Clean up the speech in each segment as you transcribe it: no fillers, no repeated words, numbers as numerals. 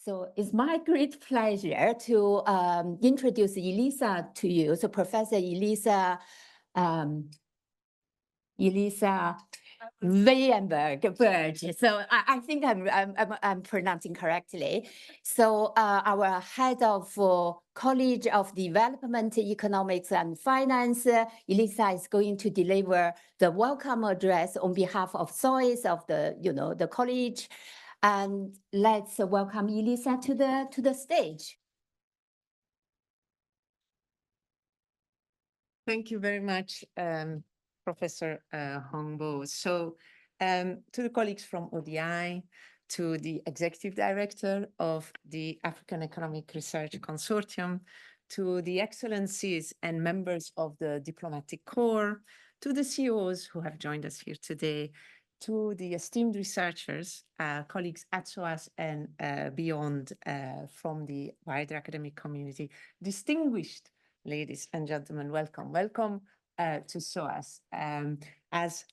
So it's my great pleasure to introduce Elisa to you. So Professor Elisa Waeyenberge. So I think I'm pronouncing correctly. So our head of College of Development Economics and Finance, Elisa is going to deliver the welcome address on behalf of SOAS of the college. And let's welcome Elisa to the stage. Thank you very much, Professor Hongbo. So to the colleagues from ODI, to the Executive Director of the African Economic Research Consortium, to the Excellencies and members of the Diplomatic Corps, to the CEOs who have joined us here today, to the esteemed researchers, colleagues at SOAS and beyond from the wider academic community, distinguished ladies and gentlemen, welcome. Welcome to SOAS. As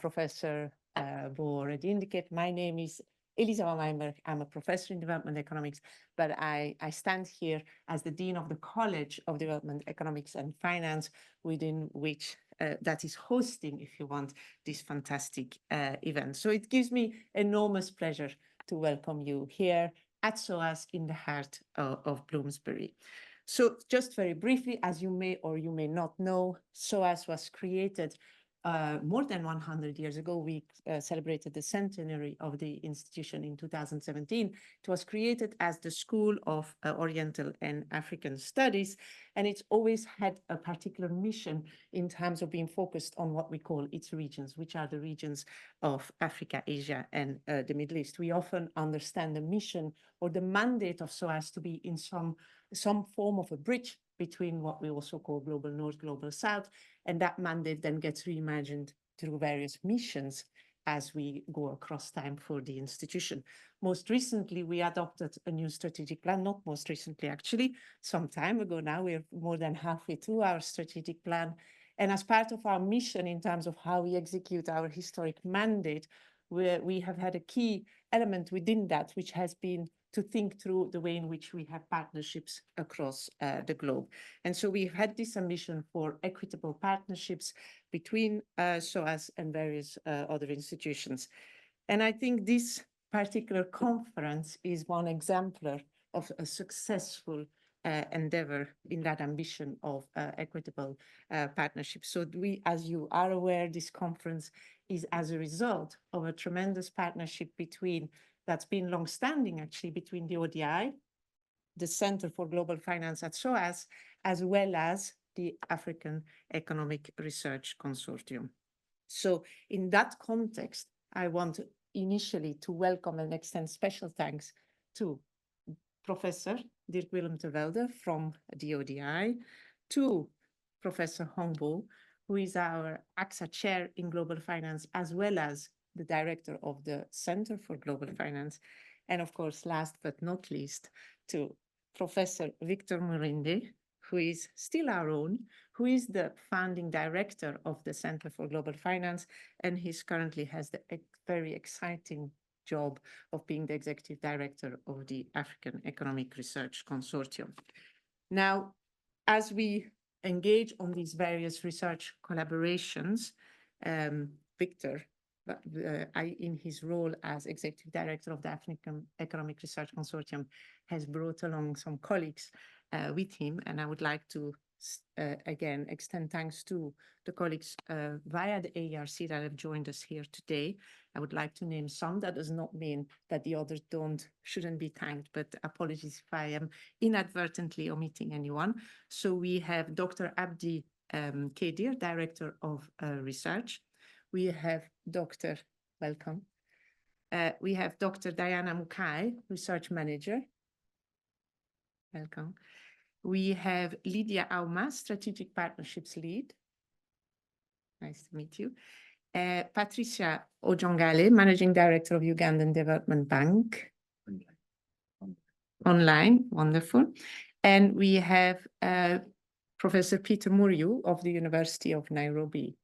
Professor Bo already indicated, my name is Elisa. I'm a professor in development economics, but I stand here as the Dean of the College of Development Economics and Finance, within which that is hosting, if you want, this fantastic event. So it gives me enormous pleasure to welcome you here at SOAS in the heart of Bloomsbury. So just very briefly, as you may or you may not know, SOAS was created more than 100 years ago. We celebrated the centenary of the institution in 2017. It was created as the School of Oriental and African Studies, and it's always had a particular mission in terms of being focused on what we call its regions, which are the regions of Africa, Asia, and the Middle East. We often understand the mission or the mandate of SOAS to be in some form of a bridge between what we also call global north, global south, and that mandate then gets reimagined through various missions as we go across time for the institution. Most recently, we adopted a new strategic plan, not most recently, actually, some time ago now. We're more than halfway through our strategic plan. And as part of our mission in terms of how we execute our historic mandate, we have had a key element within that, which has been to think through the way in which we have partnerships across the globe. And so we've had this ambition for equitable partnerships between SOAS and various other institutions. And I think this particular conference is one exemplar of a successful endeavor in that ambition of equitable partnerships. So we, as you are aware, this conference is as a result of a tremendous partnership that's been long-standing actually between the ODI, the Center for Global Finance at SOAS, as well as the African Economic Research Consortium. So in that context, I want initially to welcome and extend special thanks to Professor Dirk Willem de Velde from the ODI, to Professor Hongbo, who is our AXA Chair in Global Finance, as well as the director of the Center for Global Finance, and of course, last but not least, to Professor Victor Murinde, who is still our own, who is the founding director of the Center for Global Finance, and he currently has the very exciting job of being the executive director of the African Economic Research Consortium. Now, as we engage on these various research collaborations, Victor, in his role as Executive Director of the African Economic Research Consortium, has brought along some colleagues with him. And I would like to, again, extend thanks to the colleagues via the AERC that have joined us here today. I would like to name some. That does not mean that the others shouldn't be thanked, but apologies if I am inadvertently omitting anyone. So we have Dr. Abdi Kedir, Director of Research. We have Dr. Welcome. We have Dr. Diana Mukai, Research Manager. Welcome. We have Lydia Auma, Strategic Partnerships Lead. Nice to meet you. Patricia Ojongale, Managing Director of Ugandan Development Bank. Online, wonderful. And we have Professor Peter Muriu of the University of Nairobi.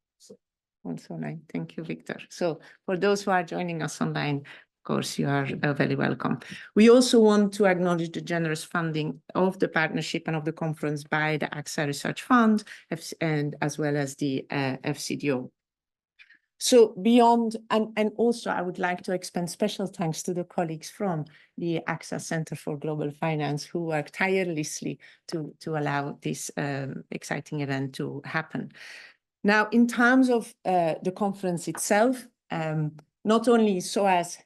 Also online. Thank you, Victor. So for those who are joining us online, course, you are very welcome. We also want to acknowledge the generous funding of the partnership and of the conference by the AXA Research Fund and as well as the FCDO. So beyond, and also I would like to extend special thanks to the colleagues from the AXA Center for Global Finance who work tirelessly to allow this exciting event to happen. Now, in terms of the conference itself, not only SOAS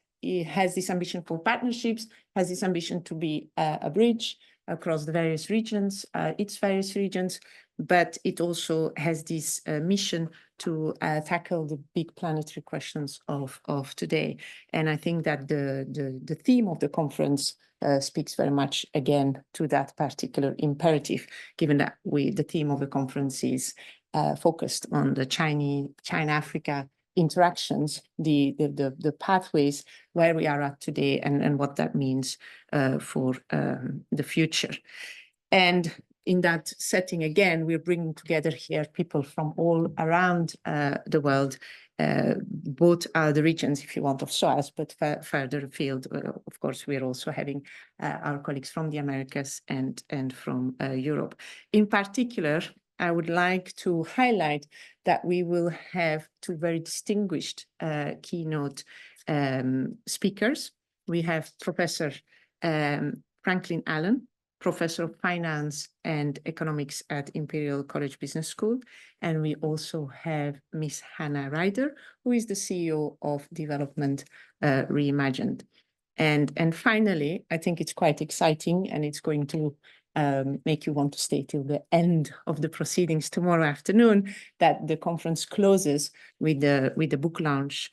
has this ambition for partnerships, has this ambition to be a bridge across the various regions, its various regions, but it also has this mission to tackle the big planetary questions of today. And I think that the theme of the conference speaks very much again to that particular imperative, given that the theme of the conference is focused on the China-Africa interactions, the pathways where we are at today and what that means for the future. And in that setting, again, we're bringing together here people from all around the world, both the regions, if you want, of SOAS, but further afield. Of course, we're also having our colleagues from the Americas and from Europe. In particular, I would like to highlight that we will have two very distinguished keynote speakers. We have Professor Franklin Allen, Professor of Finance and Economics at Imperial College Business School. And we also have Miss Hannah Ryder, who is the CEO of Development Reimagined. And finally, I think it's quite exciting and it's going to make you want to stay till the end of the proceedings tomorrow afternoon, that the conference closes with the book launch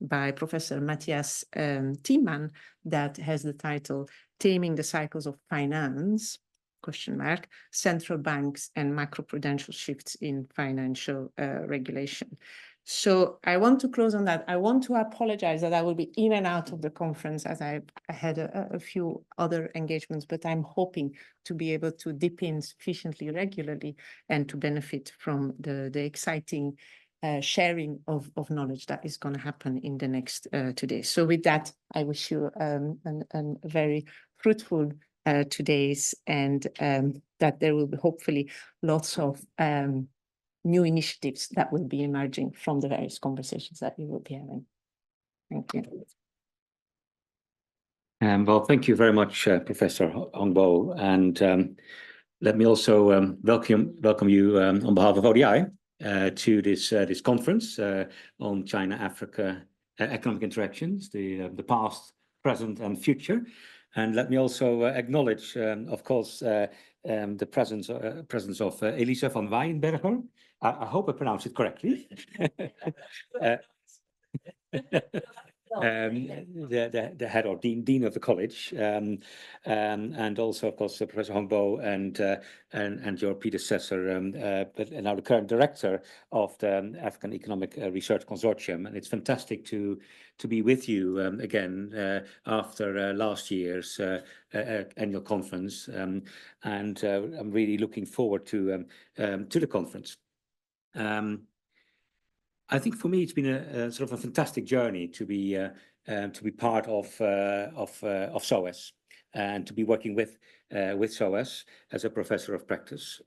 by Professor Matthias Thiemann that has the title Taming the Cycles of Finance, ? Central Banks and Macroprudential Shifts in Financial Regulation. So I want to close on that. I want to apologize that I will be in and out of the conference as I had a few other engagements, but I'm hoping to be able to dip in sufficiently regularly and to benefit from the exciting sharing of knowledge that is going to happen in the next 2 days. So with that, I wish you a very fruitful 2 days and that there will be hopefully lots of new initiatives that will be emerging from the various conversations that we will be having. Thank you. Well, thank you very much, Professor Hongbo. And let me also welcome you on behalf of ODI to this conference on China-Africa economic interactions, the past, present, and future. And let me also acknowledge, of course, the presence of Elisa van Waeyenberge. I hope I pronounced it correctly. The head or dean of the college, and also, of course, Professor Hongbo and your predecessor, but now the current director of the African Economic Research Consortium. And it's fantastic to be with you again after last year's annual conference, and I'm really looking forward to the conference. I think for me it's been a sort of a fantastic journey to be part of SOAS and to be working with SOAS as a professor of practice.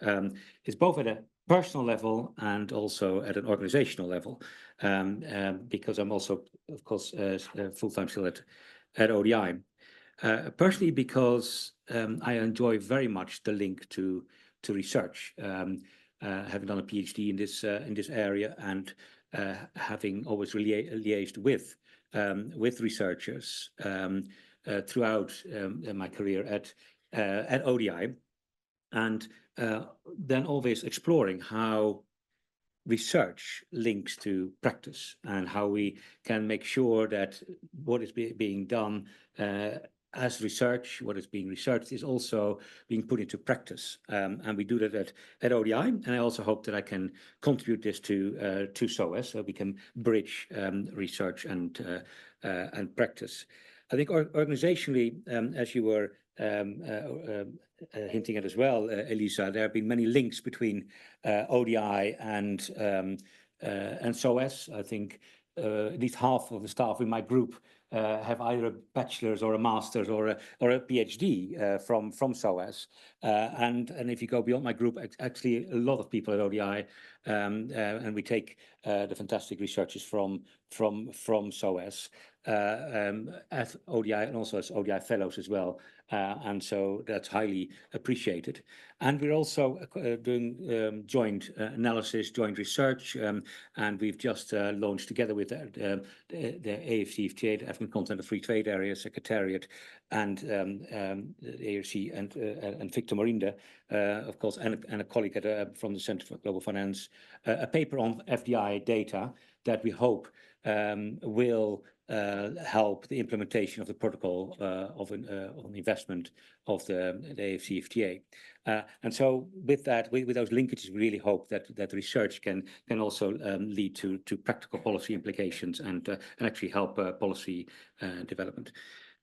It's both at a personal level and also at an organizational level, because I'm also, of course, full-time still at ODI. Personally, because I enjoy very much the link to research, having done a PhD in this area and having always liaised with researchers throughout my career at ODI, and then always exploring how research links to practice and how we can make sure that what is being done as research, what is being researched is also being put into practice, and we do that at ODI. And I also hope that I can contribute this to SOAS, so we can bridge research and practice. I think organizationally, as you were hinting at as well, Elisa, there have been many links between ODI and SOAS. I think at least half of the staff in my group have either a bachelor's or a master's or a PhD from SOAS. And if you go beyond my group, actually a lot of people at ODI, and we take the fantastic researchers from SOAS at ODI and also as ODI fellows as well. And so that's highly appreciated. And we're also doing joint analysis, joint research, and we've just launched together with the AFCFTA, the African Continental Free Trade Area Secretariat, and the AERC and Victor Murinde, of course, and a colleague from the Center for Global Finance, a paper on FDI data that we hope will help the implementation of the protocol of an investment of the AFCFTA. And so with that, with those linkages, we really hope that research can also lead to practical policy implications and actually help policy development.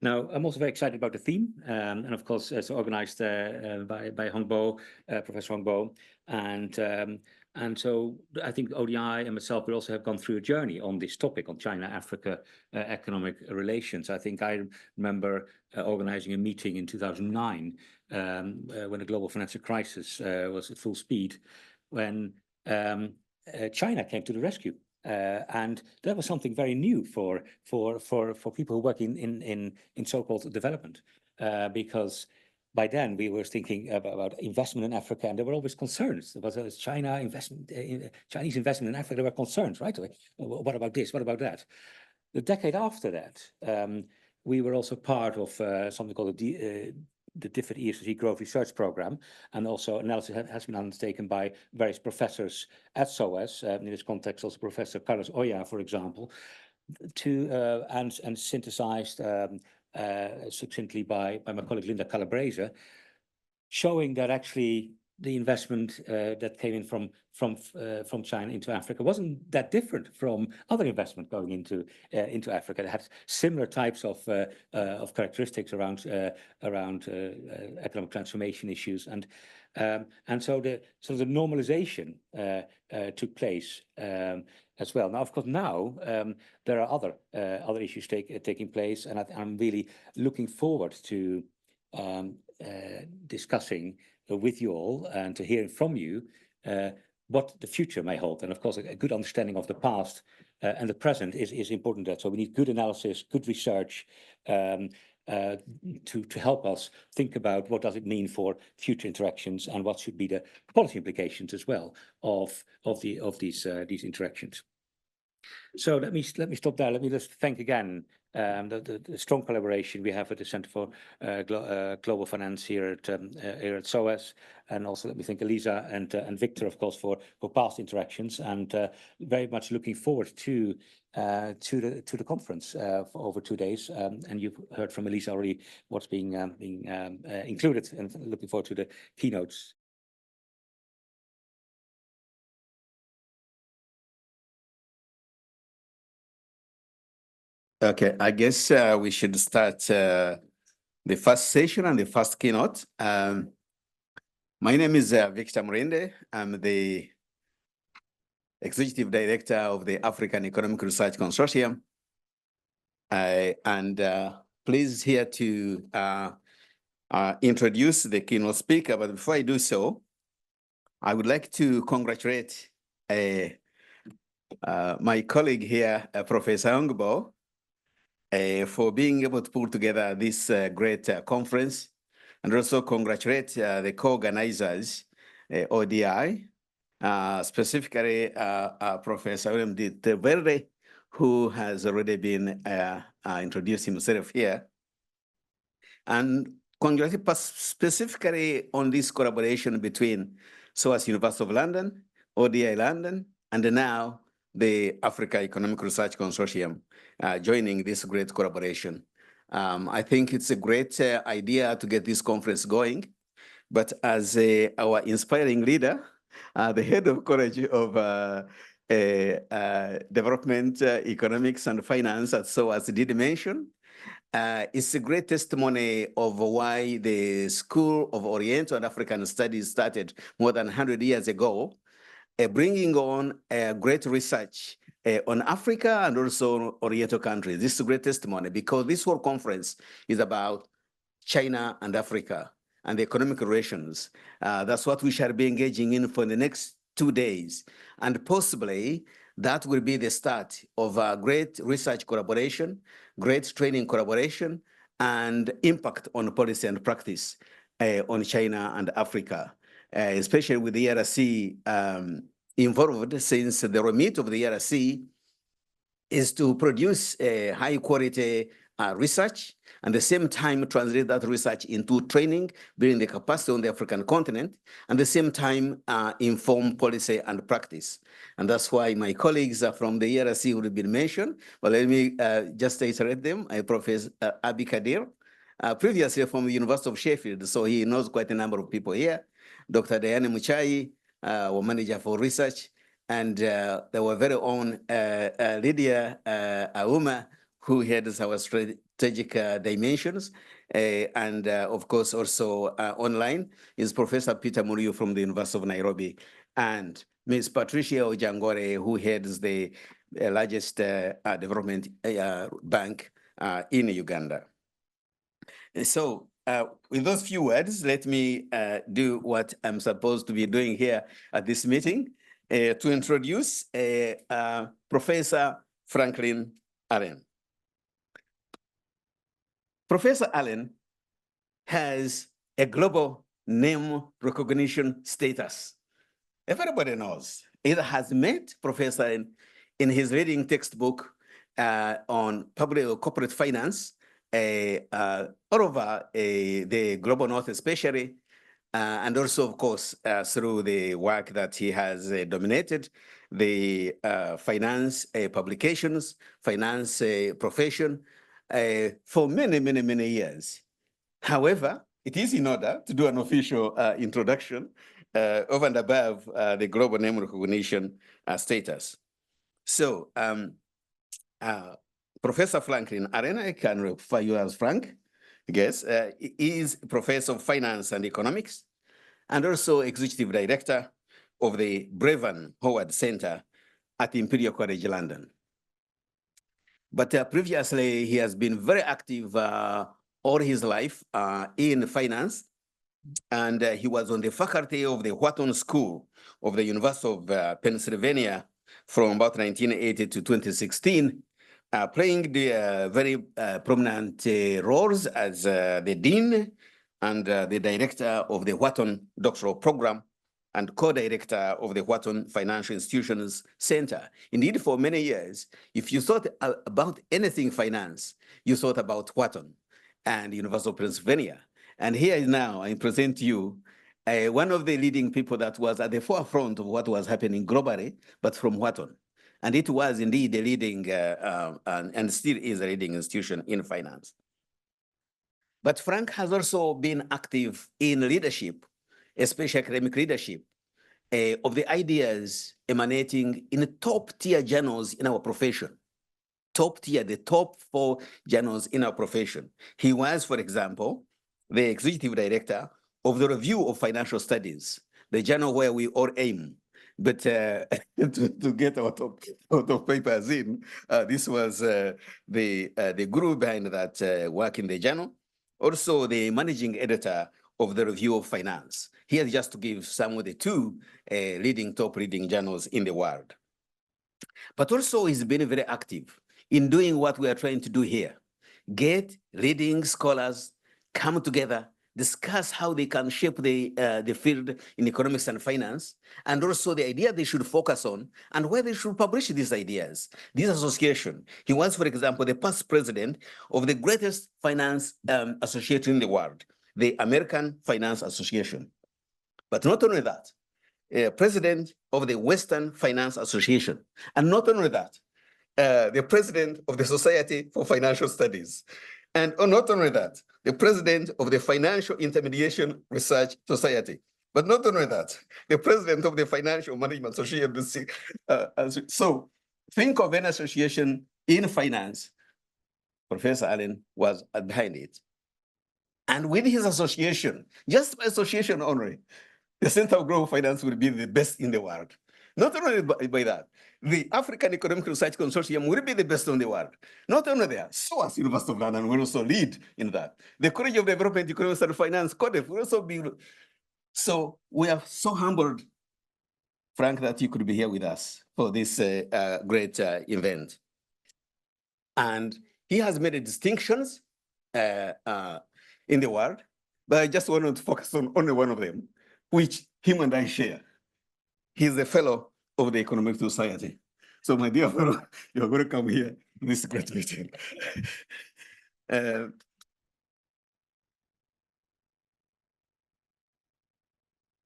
Now, I'm also very excited about the theme, and of course, it's organized by Hongbo, Professor Hongbo, and so I think ODI and myself will also have gone through a journey on this topic on China-Africa economic relations. I think I remember organizing a meeting in 2009 when the global financial crisis was at full speed, when China came to the rescue. And that was something very new for people who work in so-called development, because by then we were thinking about investment in Africa, and there were always concerns. There was Chinese investment in Africa. There were concerns, right? What about this? What about that? The decade after that, we were also part of something called the DFID ESG Growth Research Program, and also analysis has been undertaken by various professors at SOAS. In this context, also Professor Carlos Oya, for example, and synthesized succinctly by my colleague Linda Calabrese, showing that actually the investment that came in from China into Africa wasn't that different from other investment going into Africa. It had similar types of characteristics around economic transformation issues, and so the normalization took place as well. Now, of course, there are other issues taking place, and I'm really looking forward to discussing with you all and to hearing from you what the future may hold. And of course, a good understanding of the past and the present is important. So we need good analysis, good research to help us think about what does it mean for future interactions and what should be the policy implications as well of these interactions. So let me stop there. Let me just thank again the strong collaboration we have with the Center for Global Finance here at SOAS, and also let me thank Elisa and Victor, of course, for past interactions, and very much looking forward to the conference for over 2 days. And you've heard from Elisa already what's being included, and looking forward to the keynotes. Okay, I guess we should start the first session and the first keynote. My name is Victor Murinde. I'm the Executive Director of the African Economic Research Consortium. And pleased here to introduce the keynote speaker. But before I do so, I would like to congratulate my colleague here, Professor Hongbo, for being able to pull together this great conference, and also congratulate the co-organizers, ODI, specifically Professor Willem Velde, who has already been introduced himself here, and congratulate specifically on this collaboration between SOAS University of London, ODI London, and now the Africa Economic Research Consortium joining this great collaboration. I think it's a great idea to get this conference going, but as our inspiring leader, the head of College of Development, Economics and Finance at SOAS did mention, it's a great testimony of why the School of Oriental and African Studies started more than 100 years ago, bringing on great research on Africa and also Oriental countries. This is a great testimony because this whole conference is about China and Africa and the economic relations. That's what we shall be engaging in for the next 2 days. And possibly that will be the start of a great research collaboration, great training collaboration, and impact on policy and practice on China and Africa, especially with the ERC involved, since the remit of the ERC is to produce high quality research and at the same time translate that research into training, building the capacity on the African continent, and at the same time inform policy and practice. And that's why my colleagues from the ERC would have been mentioned, but let me just iterate them. Professor Abi Kadir, previously from the University of Sheffield, so he knows quite a number of people here. Dr. Diane Muchai, our manager for research, and our very own Lydia Auma, who heads our strategic dimensions, and of course also online is Professor Peter Muriu from the University of Nairobi, and Ms. Patricia Ojangore, who heads the largest development bank in Uganda. So with those few words, let me do what I'm supposed to be doing here at this meeting, to introduce Professor Franklin Allen. Professor Allen has a global name recognition status. Everybody knows. Either has met Professor in his reading textbook on public or corporate finance all over the global north especially, and also, of course, through the work that he has dominated, the finance publications, finance profession for many, many, many years. However, it is in order to do an official introduction over and above the global name recognition status. So, Professor Franklin Allen, I can refer you as Frank, I guess, is Professor of Finance and Economics, and also Executive Director of the Brevan Howard Center at Imperial College London. But previously, he has been very active all his life in finance, and he was on the faculty of the Wharton School of the University of Pennsylvania from about 1980 to 2016, playing the very prominent roles as the dean and the director of the Wharton Doctoral Program and co-director of the Wharton Financial Institutions Center. Indeed, for many years, if you thought about anything finance, you thought about Wharton and the University of Pennsylvania. And here now, I present to you one of the leading people that was at the forefront of what was happening globally, but from Wharton. And it was indeed a leading, and still is a leading institution in finance. But Frank has also been active in leadership, especially academic leadership, of the ideas emanating in the top-tier journals in our profession. Top tier, the top 4 journals in our profession. He was, for example, the executive director of the Review of Financial Studies, the journal where we all aim. But to get out of papers in, this was the guru behind that work in the journal. Also, the managing editor of the Review of Finance. Here, just to give some of the 2 top leading journals in the world. But also, he's been very active in doing what we are trying to do here. Get leading scholars, come together, discuss how they can shape the field in economics and finance, and also the idea they should focus on and where they should publish these ideas. This association, he was, for example, the past president of the greatest finance association in the world, the American Finance Association. But not only that, president of the Western Finance Association. And not only that, the president of the Society for Financial Studies. And not only that, the president of the Financial Intermediation Research Society. But not only that, the president of the Financial Management Association. So think of an association in finance. Professor Allen was behind it. And with his association, just by association only, the Center of Global Finance will be the best in the world. Not only by that, the African Economic Research Consortium will be the best in the world. Not only there, SOAS, University of London, will also lead in that. The College of Development, Economics and Finance, CoDEF, will also be. So we are so humbled, Frank, that you could be here with us for this great event. And he has made distinctions in the world, but I just wanted to focus on only one of them, which him and I share. He's a fellow of the Economic Society. So my dear fellow, you're going to come here to this great meeting.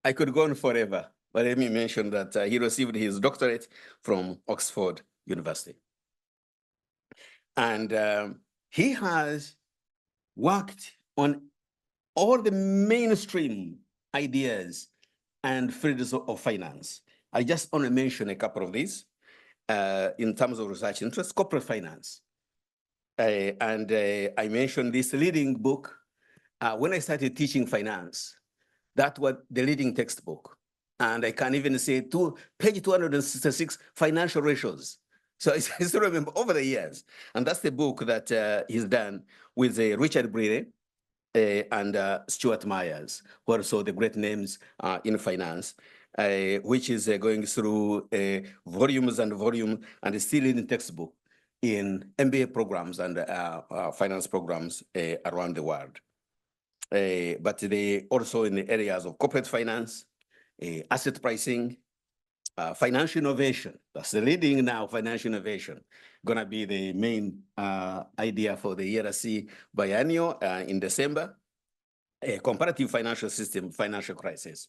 I could go on forever, but let me mention that he received his doctorate from Oxford University. And he has worked on all the mainstream ideas and fields of finance. I just want to mention a couple of these in terms of research interest, corporate finance. I mentioned this leading book. When I started teaching finance, that was the leading textbook. And I can even say page 266, financial ratios. So I still remember over the years. And that's the book that he's done with Richard Breere and Stuart Myers, who are also the great names in finance, which is going through volumes and volumes and still in the textbook in MBA programs and finance programs around the world. But they also in the areas of corporate finance, asset pricing, financial innovation. That's the leading now, financial innovation. Gonna be the main idea for the ERC biennial in December. A comparative financial system, financial crisis.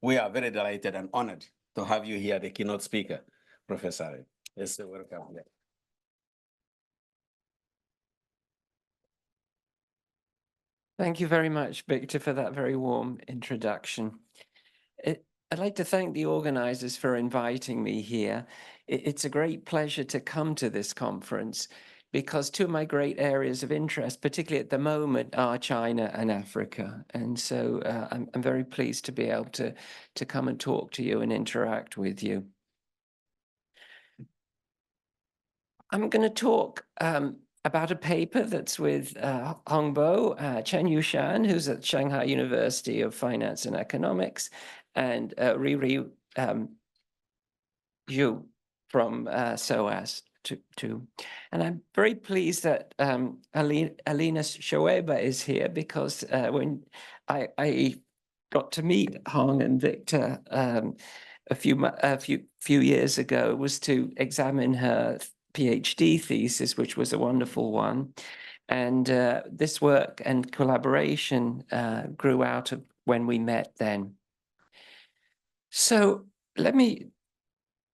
We are very delighted and honored to have you here, the keynote speaker, Professor. Yes, welcome. Yeah. Thank you very much, Victor, for that very warm introduction. I'd like to thank the organizers for inviting me here. It's a great pleasure to come to this conference because two of my great areas of interest, particularly at the moment, are China and Africa. And so I'm very pleased to be able to come and talk to you and interact with you. I'm going to talk about a paper that's with Hongbo, Chen Yushan, who's at Shanghai University of Finance and Economics, and Riri Zhu from SOAS. And I'm very pleased that Alina Shoeba is here because when I got to meet Hong and Victor a few years ago, was to examine her PhD thesis, which was a wonderful one. And this work and collaboration grew out of when we met then. So let me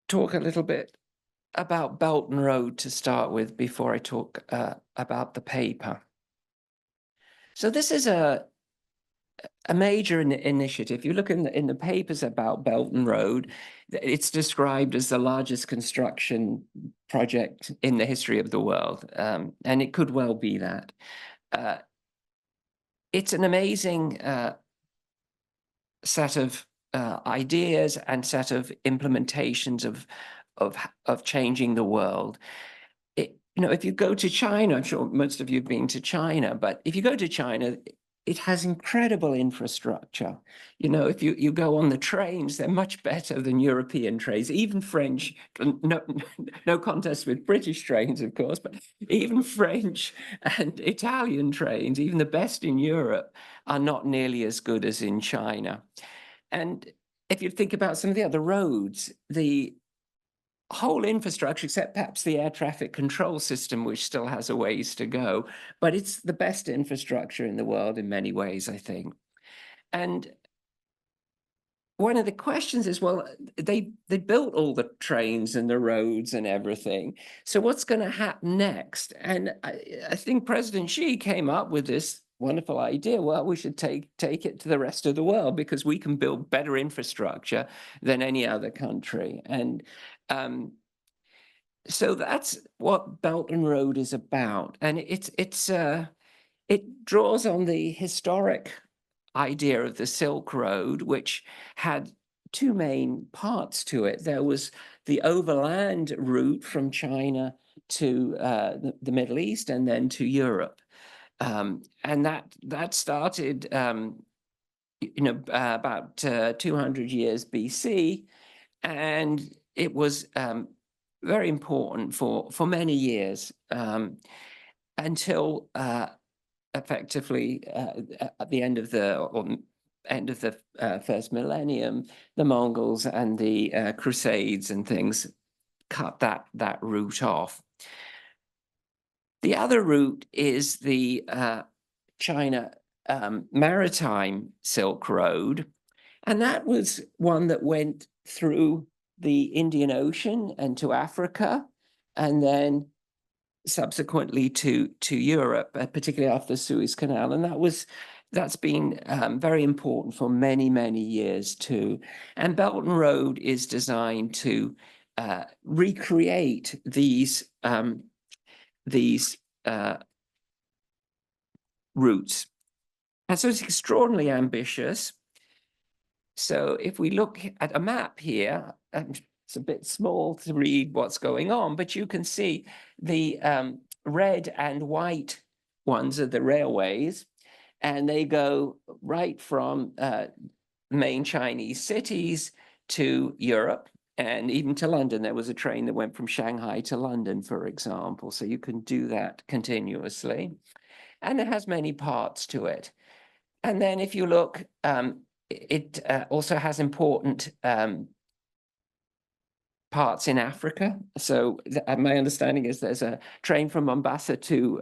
talk a little bit about Belt and Road to start with before I talk about the paper. So this is a major initiative. You look in the papers about Belt and Road, it's described as the largest construction project in the history of the world, and it could well be that. It's an amazing set of ideas and set of implementations of changing the world. If you go to China, I'm sure most of you have been to China, but if you go to China, it has incredible infrastructure. If you go on the trains, they're much better than European trains, even French, no contest with British trains, of course, but even French and Italian trains, even the best in Europe, are not nearly as good as in China. And if you think about some of the other roads, the whole infrastructure, except perhaps the air traffic control system, which still has a ways to go, but it's the best infrastructure in the world in many ways, I think. And one of the questions is, well, they built all the trains and the roads and everything. So what's going to happen next? And I think President Xi came up with this wonderful idea. Well, we should take it to the rest of the world because we can build better infrastructure than any other country. And so that's what Belt and Road is about. And it draws on the historic idea of the Silk Road, which had two main parts to it. There was the overland route from China to the Middle East and then to Europe. And that started, about 200 years BC, and it was very important for many years until effectively at the end of the first millennium, the Mongols and the Crusades and things cut that route off. The other route is the China Maritime Silk Road, and that was one that went through the Indian Ocean and to Africa, and then subsequently to Europe, particularly after the Suez Canal, and that's been very important for many, many years too. And Belt and Road is designed to recreate these routes. And so it's extraordinarily ambitious. So if we look at a map here, it's a bit small to read what's going on, but you can see the red and white ones are the railways, and they go right from main Chinese cities to Europe and even to London. There was a train that went from Shanghai to London, for example. So you can do that continuously. And it has many parts to it. And then if you look, it also has important parts in Africa. So my understanding is there's a train from Mombasa to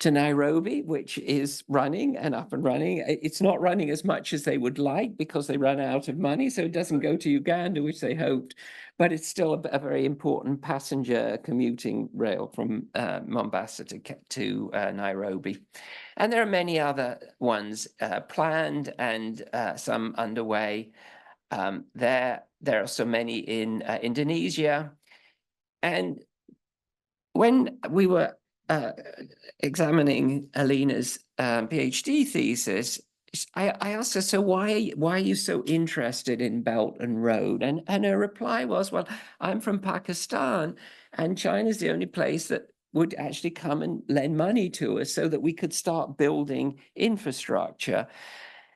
Nairobi, which is running and up and running. It's not running as much as they would like because they run out of money, so it doesn't go to Uganda, which they hoped, but it's still a very important passenger commuting rail from Mombasa to Nairobi. And there are many other ones planned and some underway. There are so many in Indonesia. And when we were examining Alina's PhD thesis, I asked her, so why are you so interested in Belt and Road? And her reply was, well, I'm from Pakistan, and China's the only place that would actually come and lend money to us so that we could start building infrastructure.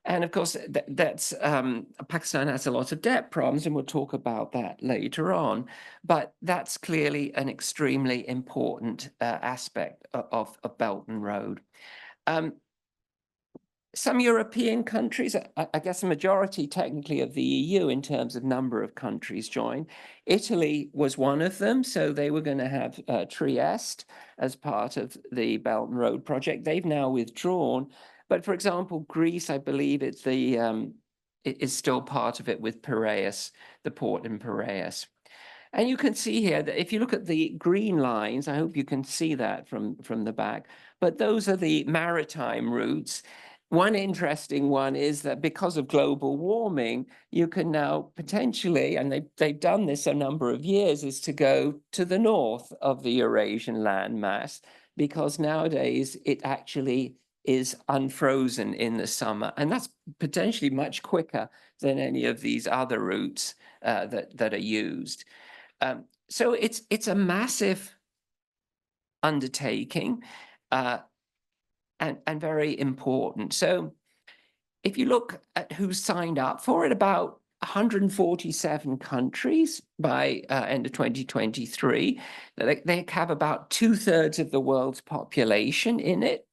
And of course, Pakistan has a lot of debt problems, and we'll talk about that later on. But that's clearly an extremely important aspect of Belt and Road. Some European countries, I guess the majority technically of the EU in terms of number of countries joined. Italy was one of them, so they were going to have Trieste as part of the Belt and Road project. They've now withdrawn. But for example, Greece, I believe it is still part of it with Piraeus, the port in Piraeus. And you can see here that if you look at the green lines, I hope you can see that from the back, but those are the maritime routes. One interesting one is that because of global warming, you can now potentially, and they've done this a number of years, is to go to the north of the Eurasian landmass, because nowadays it actually is unfrozen in the summer. And that's potentially much quicker than any of these other routes that are used. So it's a massive undertaking and very important. So if you look at who signed up for it, about 147 countries by end of 2023. They have about 2/3 of the world's population in it,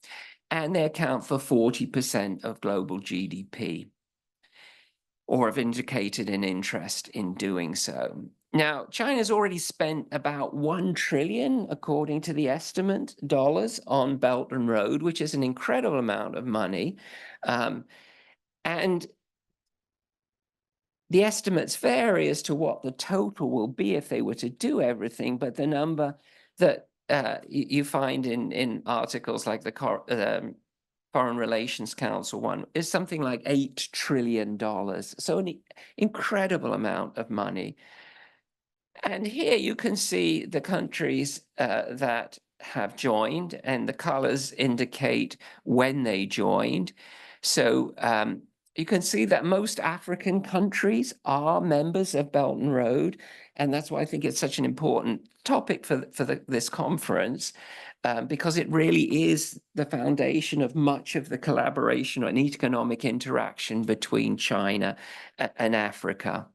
and they account for 40% of global GDP, or have indicated an interest in doing so. Now, China's already spent about $1 trillion, according to the estimate, dollars on Belt and Road, which is an incredible amount of money. And the estimates vary as to what the total will be if they were to do everything, but the number that you find in articles like the Foreign Relations Council one is something like $8 trillion. So an incredible amount of money. And here you can see the countries that have joined, and the colors indicate when they joined. So you can see that most African countries are members of Belt and Road, and that's why I think it's such an important topic for this conference, because it really is the foundation of much of the collaboration and economic interaction between China and Africa.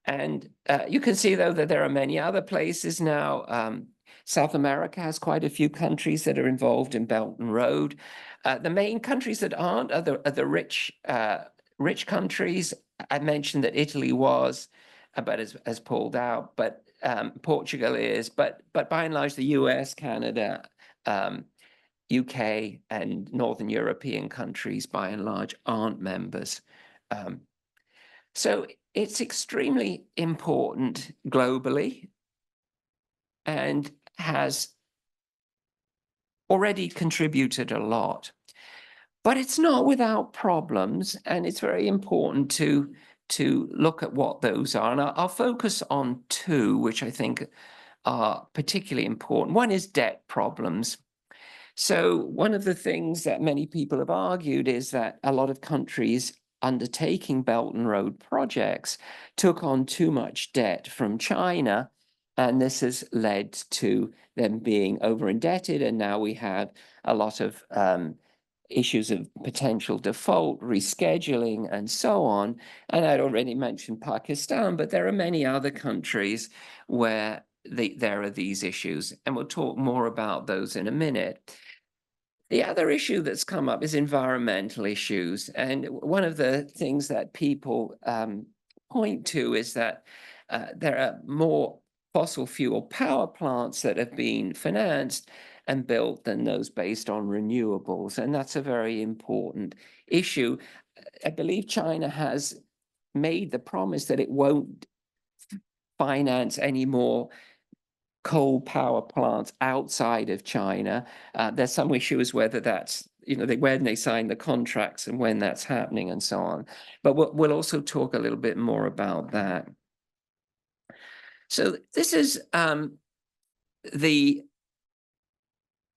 And you can see, though, that there are many other places now. South America has quite a few countries that are involved in Belt and Road. The main countries that aren't are the rich countries. I mentioned that Italy was, but has pulled out, but Portugal is, but by and large, the US, Canada, UK, and Northern European countries, by and large, aren't members. So it's extremely important globally and has already contributed a lot. But it's not without problems, and it's very important to look at what those are. And I'll focus on two, which I think are particularly important. One is debt problems. So one of the things that many people have argued is that a lot of countries undertaking Belt and Road projects took on too much debt from China, and this has led to them being over indebted. And now we have a lot of issues of potential default, rescheduling, and so on. And I'd already mentioned Pakistan, but there are many other countries where there are these issues, and we'll talk more about those in a minute. The other issue that's come up is environmental issues. And one of the things that people point to is that there are more fossil fuel power plants that have been financed and built than those based on renewables. And that's a very important issue. I believe China has made the promise that it won't finance any more coal power plants outside of China. There's some issues whether that's, when they sign the contracts and when that's happening and so on. But we'll also talk a little bit more about that. So this is the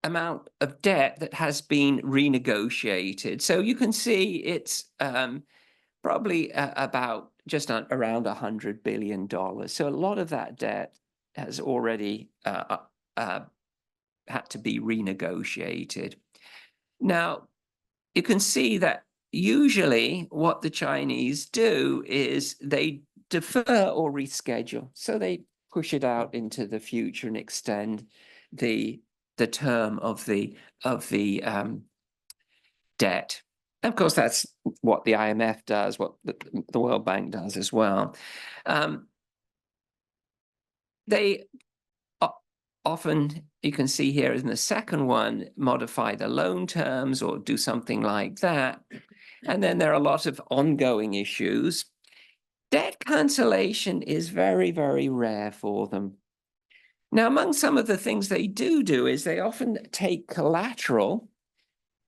amount of debt that has been renegotiated. So you can see it's probably about just around $100 billion. So a lot of that debt has already had to be renegotiated. Now, you can see that usually what the Chinese do is they defer or reschedule. So they push it out into the future and extend the term of the debt. And of course, that's what the IMF does, what the World Bank does as well. They often, you can see here in the second one, modify the loan terms or do something like that. And then there are a lot of ongoing issues. Debt cancellation is very, very rare for them. Now, among some of the things they do is they often take collateral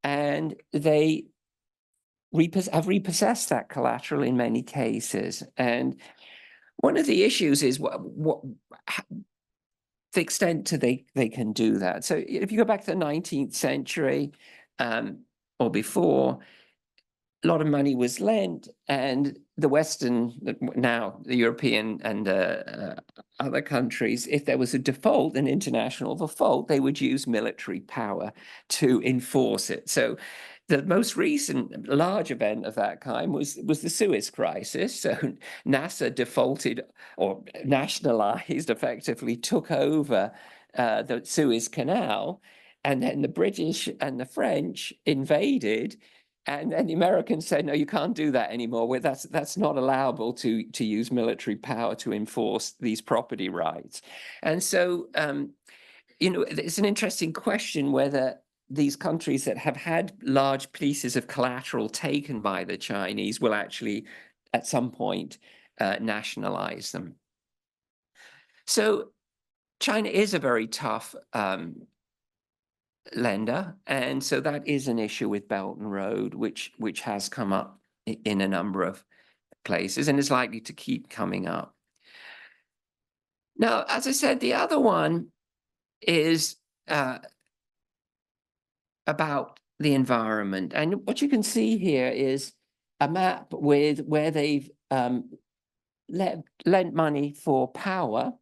and they have repossessed that collateral in many cases. And one of the issues is the extent to they can do that. So if you go back to the 19th century or before, a lot of money was lent, and the Western, now the European and other countries, if there was a default, an international default, they would use military power to enforce it. So the most recent large event of that kind was the Suez crisis. So NASA defaulted or nationalized, effectively took over the Suez Canal, and then the British and the French invaded. And then the Americans said, no, you can't do that anymore. That's not allowable to use military power to enforce these property rights. And so, it's an interesting question whether these countries that have had large pieces of collateral taken by the Chinese will actually, at some point, nationalize them. So China is a very tough lender, and so that is an issue with Belt and Road, which has come up in a number of places and is likely to keep coming up. Now, as I said, the other one is about the environment, and what you can see here is a map with where they've lent money for power,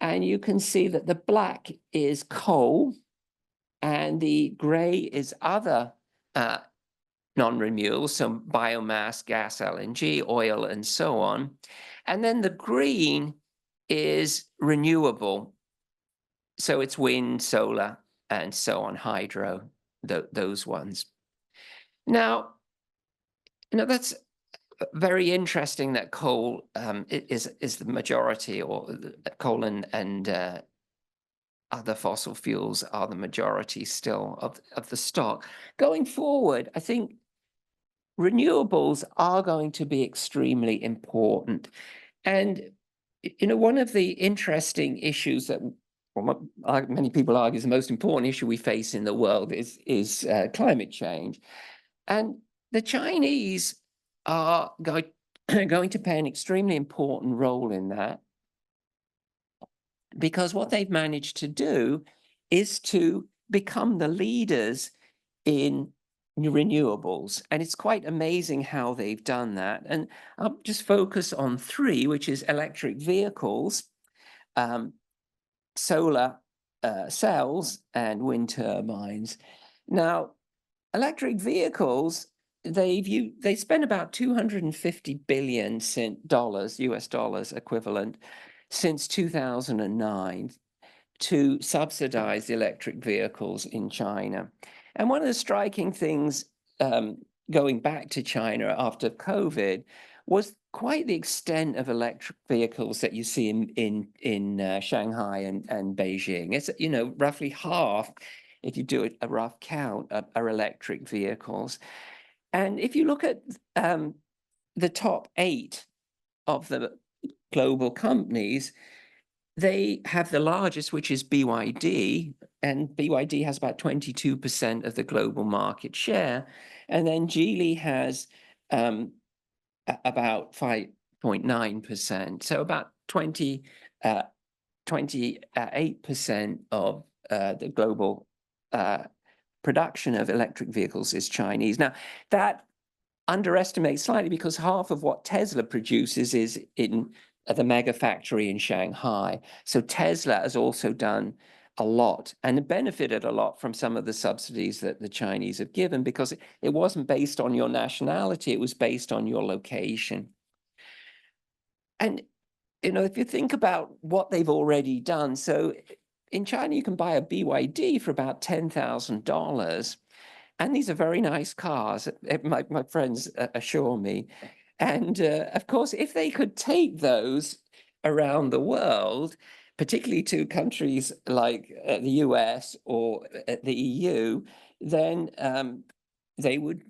and you can see that the black is coal and the gray is other non-renewables, so biomass, gas, LNG, oil, and so on. And then the green is renewable. So it's wind, solar, and so on, hydro, those ones. Now, that's very interesting that coal is the majority, or coal and other fossil fuels are the majority still of the stock. Going forward, I think renewables are going to be extremely important. And, one of the interesting issues that many people argue is the most important issue we face in the world is climate change. And the Chinese are going to play an extremely important role in that, because what they've managed to do is to become the leaders in renewables. And it's quite amazing how they've done that. And I'll just focus on three, which is electric vehicles, solar cells, and wind turbines. Now, electric vehicles, they spent about $250 billion US dollars equivalent since 2009 to subsidize electric vehicles in China. And one of the striking things going back to China after COVID was quite the extent of electric vehicles that you see in Shanghai and Beijing. It's, roughly half, if you do a rough count, are electric vehicles. And if you look at the top 8 of the global companies, they have the largest, which is BYD, and BYD has about 22% of the global market share. And then Geely has about 5.9%, so about 28% of the global production of electric vehicles is Chinese. Now, that underestimates slightly because half of what Tesla produces is in the mega factory in Shanghai. So Tesla has also done a lot and benefited a lot from some of the subsidies that the Chinese have given, because it wasn't based on your nationality, it was based on your location. And, if you think about what they've already done, so in China, you can buy a BYD for about $10,000. And these are very nice cars, my friends assure me. And of course, if they could take those around the world, particularly to countries like the US or the EU, then they would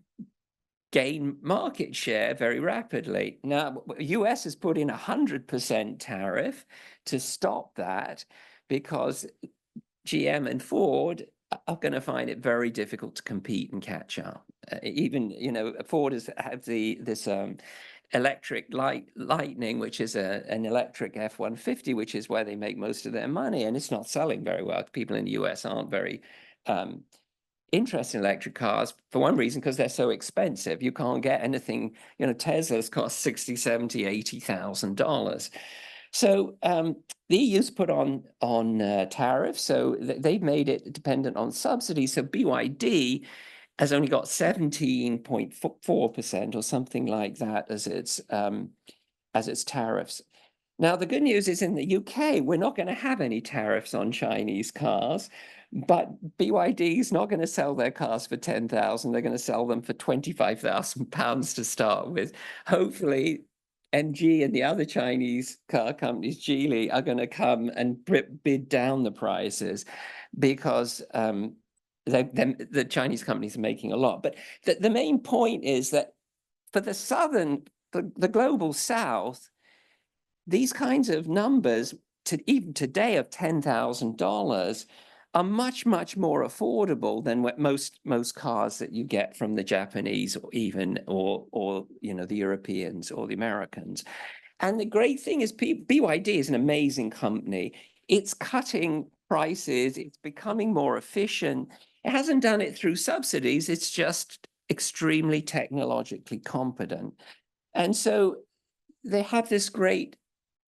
gain market share very rapidly. Now, the US has put in 100% tariff to stop that, because GM and Ford are going to find it very difficult to compete and catch up. Even, Ford has this electric Lightning, which is an electric F-150, which is where they make most of their money, and it's not selling very well. People in the US aren't very interested in electric cars, for one reason, because they're so expensive. You can't get anything, Teslas cost $60,000, $70,000, $80,000. So the EU's put on tariffs, so they've made it dependent on subsidies. So BYD has only got 17.4% or something like that as its tariffs. Now, the good news is in the UK, we're not going to have any tariffs on Chinese cars, but BYD is not going to sell their cars for 10,000. They're going to sell them for £25,000 to start with. Hopefully, MG and the other Chinese car companies, Geely, are going to come and bid down the prices, because the Chinese companies are making a lot. But the main point is that for the global South, these kinds of numbers, even today of $10,000, are much, much more affordable than what most cars that you get from the Japanese or the Europeans or the Americans. And the great thing is BYD is an amazing company. It's cutting prices, it's becoming more efficient. It hasn't done it through subsidies, it's just extremely technologically competent. And so they have this great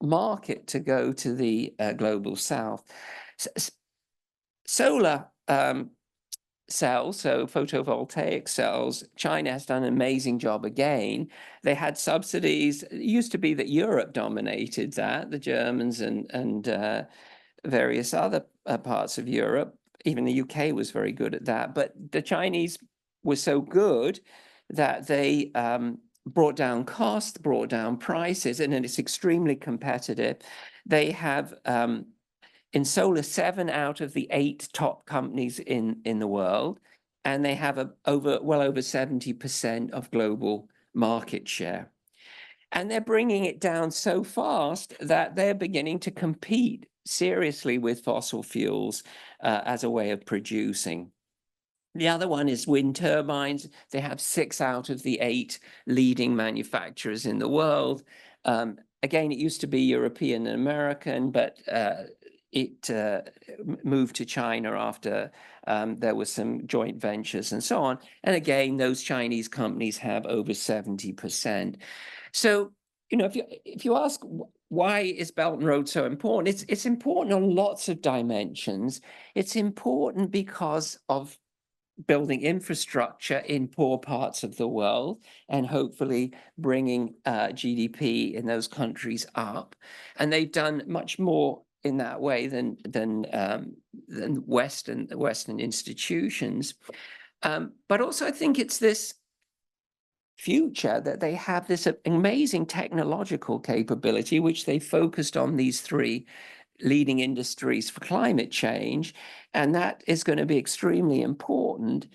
market to go to the global south. Solar cells, so photovoltaic cells, China has done an amazing job again. They had subsidies. It used to be that Europe dominated that, the Germans and various other parts of Europe. Even the UK was very good at that. But the Chinese were so good that they brought down costs, brought down prices, and it's extremely competitive. They have in solar 7 out of the 8 top companies in the world, and they have well over 70% of global market share. And they're bringing it down so fast that they're beginning to compete seriously with fossil fuels as a way of producing. The other one is wind turbines. They have 6 out of the 8 leading manufacturers in the world. Again, it used to be European and American, but it moved to China after there was some joint ventures and so on. And again, those Chinese companies have over 70%. So, you know, if you ask why is Belt and Road so important, it's important on lots of dimensions. It's important because of building infrastructure in poor parts of the world and hopefully bringing GDP in those countries up. And they've done much more in that way than Western institutions. But also I think it's this future that they have this amazing technological capability, which they focused on these 3 leading industries for climate change. And that is going to be extremely important.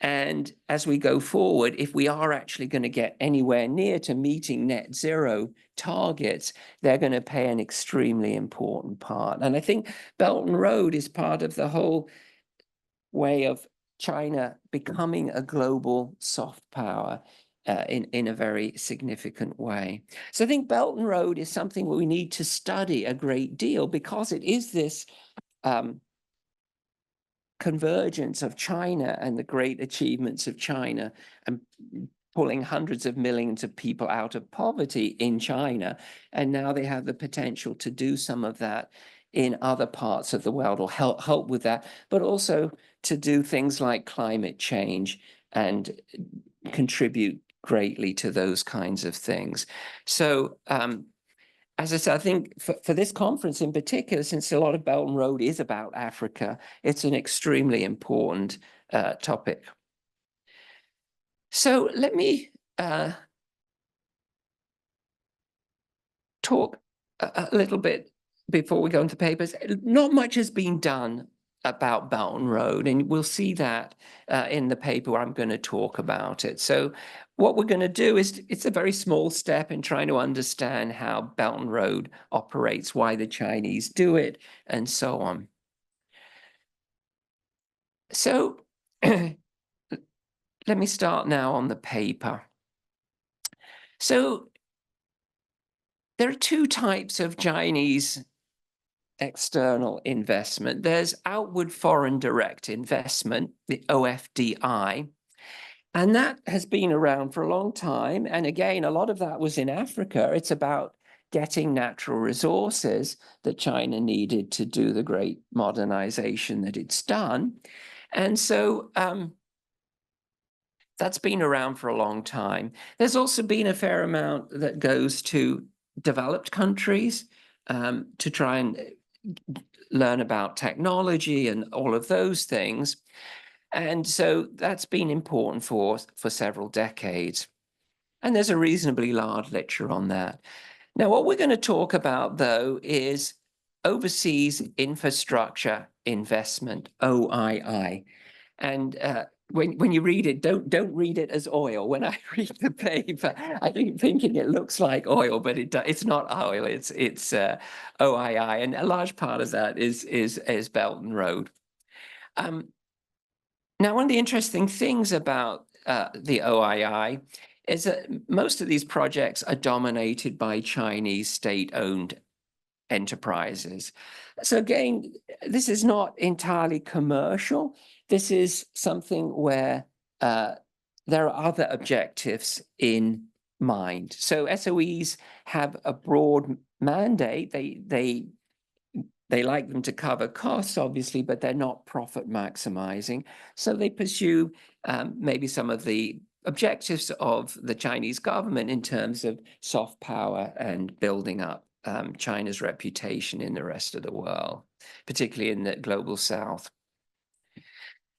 And as we go forward, if we are actually going to get anywhere near to meeting net zero targets, they're going to play an extremely important part. And I think Belt and Road is part of the whole way of China becoming a global soft power in a very significant way. So I think Belt and Road is something we need to study a great deal because it is this convergence of China and the great achievements of China and pulling hundreds of millions of people out of poverty in China. And now they have the potential to do some of that in other parts of the world or help with that, but also to do things like climate change and contribute greatly to those kinds of things. So as I said, I think for this conference in particular, since a lot of Belt and Road is about Africa, it's an extremely important topic. So let me talk a little bit before we go into papers. Not much has been done about Belt and Road, and we'll see that in the paper where I'm going to talk about it. So what we're going to do is, it's a very small step in trying to understand how Belt and Road operates, why the Chinese do it, and so on. So let me start now on the paper. So there are 2 types of Chinese external investment. There's outward foreign direct investment, the OFDI, and that has been around for a long time. And again, a lot of that was in Africa. It's about getting natural resources that China needed to do the great modernization that it's done. And so that's been around for a long time. There's also been a fair amount that goes to developed countries to try and learn about technology and all of those things. And so that's been important for several decades. And there's a reasonably large literature on that. Now, what we're going to talk about, though, is overseas infrastructure investment, OII. And when you read it, don't read it as oil. When I read the paper, I keep thinking it looks like oil, but it's not oil. It's OII, and a large part of that is Belt and Road. Now, one of the interesting things about the OII is that most of these projects are dominated by Chinese state-owned enterprises. So again, this is not entirely commercial. This is something where there are other objectives in mind. So SOEs have a broad mandate. They like them to cover costs, obviously, but they're not profit maximizing. So they pursue maybe some of the objectives of the Chinese government in terms of soft power and building up China's reputation in the rest of the world, particularly in the global south.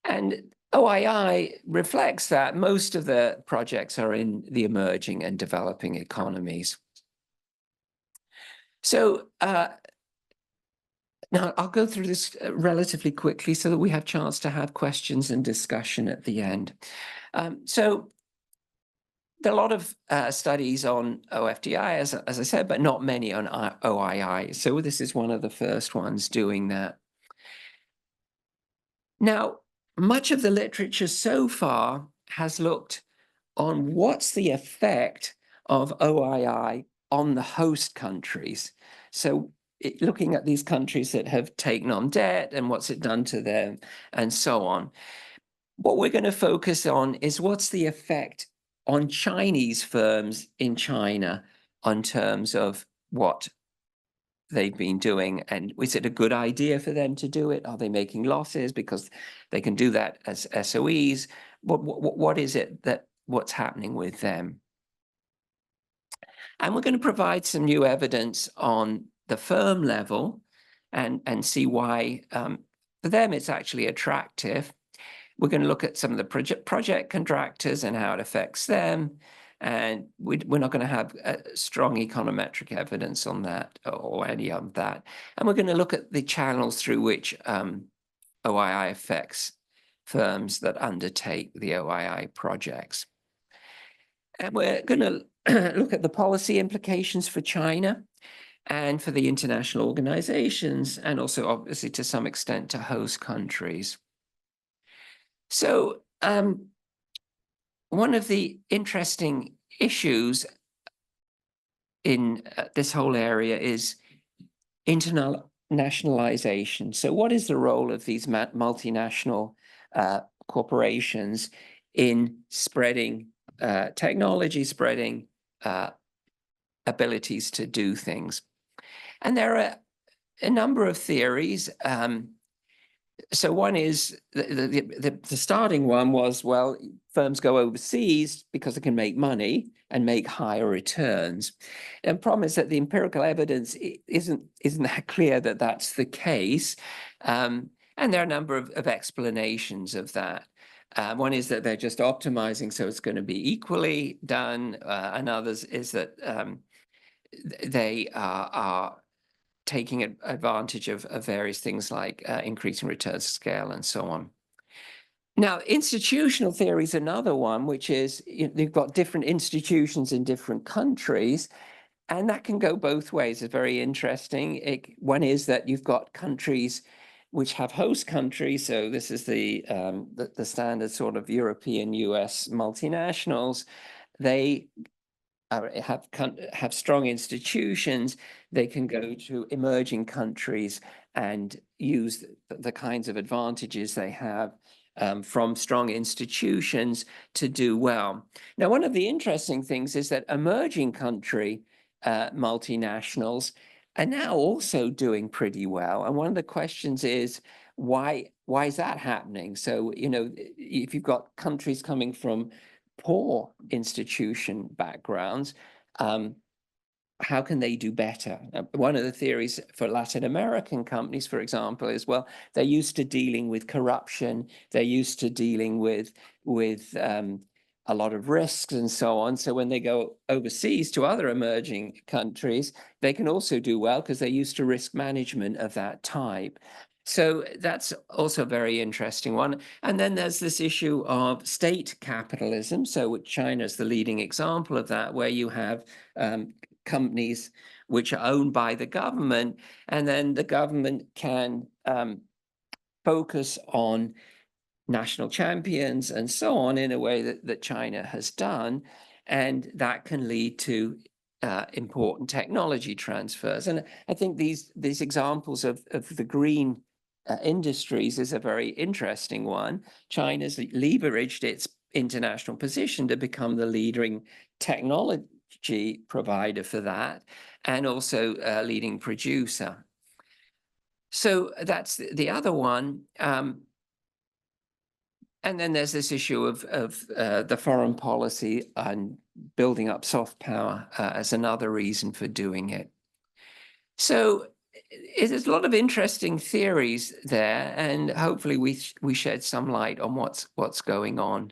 And OII reflects that most of the projects are in the emerging and developing economies. So now I'll go through this relatively quickly so that we have a chance to have questions and discussion at the end. So there are a lot of studies on OFDI, as I said, but not many on OII. So this is one of the first ones doing that. Now, much of the literature so far has looked on what's the effect of OII on the host countries. So looking at these countries that have taken on debt and what's it done to them and so on. What we're going to focus on is what's the effect on Chinese firms in China in terms of what they've been doing, and is it a good idea for them to do it? Are they making losses because they can do that as SOEs? What is it what's happening with them? And we're going to provide some new evidence on the firm level and see why for them it's actually attractive. We're going to look at some of the project contractors and how it affects them. And we're not going to have strong econometric evidence on that or any of that. And we're going to look at the channels through which OII affects firms that undertake the OII projects. And we're going to look at the policy implications for China and for the international organizations, and also obviously to some extent to host countries. So one of the interesting issues in this whole area is internationalization. So what is the role of these multinational corporations in spreading technology, spreading abilities to do things? And there are a number of theories. So one is the starting one was, well, firms go overseas because they can make money and make higher returns. And the problem is that the empirical evidence isn't that clear that that's the case. And there are a number of explanations of that. One is that they're just optimizing, so it's going to be equally done. And others is that they are taking advantage of various things like increasing returns to scale and so on. Now, institutional theory is another one, which is you've got different institutions in different countries, and that can go both ways. It's very interesting. One is that you've got countries which have host countries. So this is the standard sort of European US multinationals. They have strong institutions. They can go to emerging countries and use the kinds of advantages they have from strong institutions to do well. Now, one of the interesting things is that emerging country multinationals are now also doing pretty well. And one of the questions is, why is that happening? So, if you've got countries coming from poor institution backgrounds, how can they do better? One of the theories for Latin American companies, for example, is, well, they're used to dealing with corruption, they're used to dealing with a lot of risks and so on. So when they go overseas to other emerging countries, they can also do well because they're used to risk management of that type. So that's also a very interesting one. And then there's this issue of state capitalism. So China is the leading example of that, where you have companies which are owned by the government, and then the government can focus on national champions and so on in a way that China has done. And that can lead to important technology transfers. And I think these examples of the green industries is a very interesting one. China's leveraged its international position to become the leading technology provider for that, and also a leading producer. So that's the other one. And then there's this issue of the foreign policy and building up soft power as another reason for doing it. So there's a lot of interesting theories there, and hopefully we shed some light on what's going on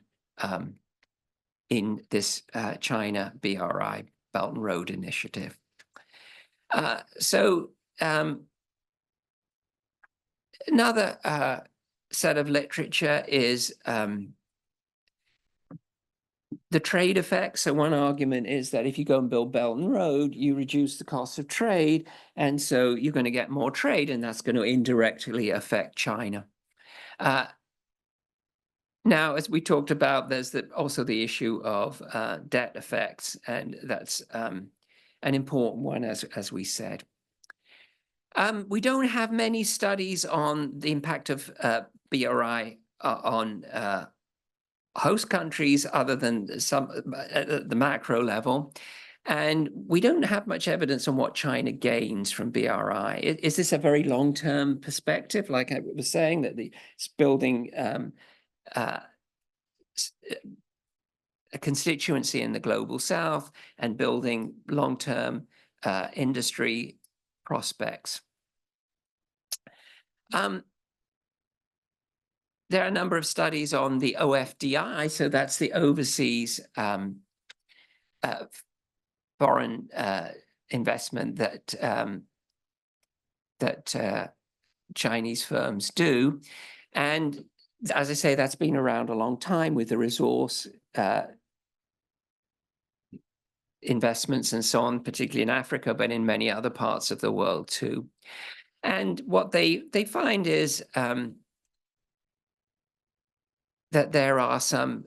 in this China BRI, Belt and Road Initiative. Another set of literature is the trade effects. So one argument is that if you go and build Belt and Road, you reduce the cost of trade, and so you're going to get more trade, and that's going to indirectly affect China. Now, as we talked about, there's also the issue of debt effects, and that's an important one, as we said. We don't have many studies on the impact of BRI on host countries other than some at the macro level. And we don't have much evidence on what China gains from BRI. Is this a very long-term perspective? Like I was saying, that it's building a constituency in the global south and building long-term industry prospects. There are a number of studies on the OFDI, so that's the overseas foreign investment that Chinese firms do. And as I say, that's been around a long time with the resource investments and so on, particularly in Africa, but in many other parts of the world too. And what they find is that there are some